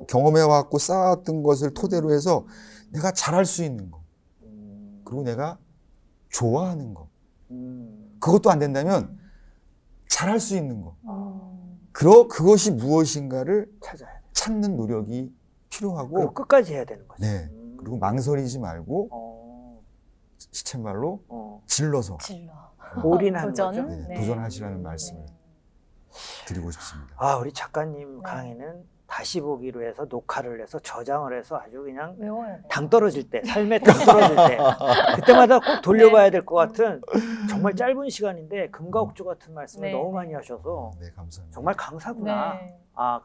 Speaker 3: 경험해왔고 쌓았던 것을 토대로 해서 내가 잘할 수 있는 거 그리고 내가 좋아하는 거 그것도 안 된다면 잘할 수 있는 거 그것이 무엇인가를
Speaker 1: 찾아야 돼.
Speaker 3: 찾는 노력이
Speaker 1: 그리고
Speaker 3: 필요하고
Speaker 1: 끝까지 해야 되는 거지.
Speaker 3: 네. 그리고 망설이지 말고
Speaker 1: 어.
Speaker 3: 시쳇말로
Speaker 1: 어.
Speaker 3: 질러서
Speaker 2: 질러.
Speaker 1: 올인하는
Speaker 2: 도전.
Speaker 1: 거죠.
Speaker 3: 네, 도전하시라는 말씀을 드리고 싶습니다.
Speaker 1: 아, 우리 작가님
Speaker 2: 네.
Speaker 1: 강의는 다시 보기로 해서 녹화를 해서 저장을 해서 아주 그냥
Speaker 2: 외워야 돼.
Speaker 1: 당 떨어질 때, 삶에 당 떨어질 때 그때마다 꼭 돌려봐야 될 것 같은 정말 짧은 시간인데 금가옥조 같은 말씀을
Speaker 2: 네.
Speaker 1: 너무 많이 하셔서
Speaker 3: 네, 감사합니다.
Speaker 1: 정말 강사구나.
Speaker 2: 네.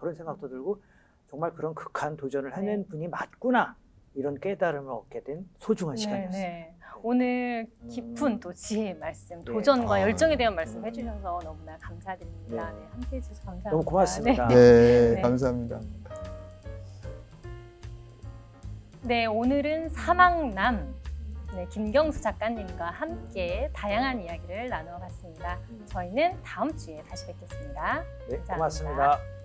Speaker 1: 그런 생각도 들고 정말 그런 극한 도전을 해낸 분이 맞구나. 이런 깨달음을 얻게 된 소중한 시간이었습니다.
Speaker 2: 네. 오늘 깊은
Speaker 1: 음.
Speaker 2: 또 지혜의 말씀,
Speaker 1: 네.
Speaker 2: 도전과 열정에 대한 말씀
Speaker 1: 음.
Speaker 2: 해주셔서 너무나 감사드립니다.
Speaker 1: 네.
Speaker 2: 네, 함께해 주셔서 감사합니다.
Speaker 1: 너무 고맙습니다.
Speaker 2: 네.
Speaker 3: 네,
Speaker 2: 네.
Speaker 3: 감사합니다.
Speaker 2: 네, 오늘은 사막남 김경수 작가님과 함께 다양한 이야기를 나누어봤습니다. 저희는 다음 주에 다시 뵙겠습니다.
Speaker 1: 네,
Speaker 2: 감사합니다.
Speaker 1: 고맙습니다.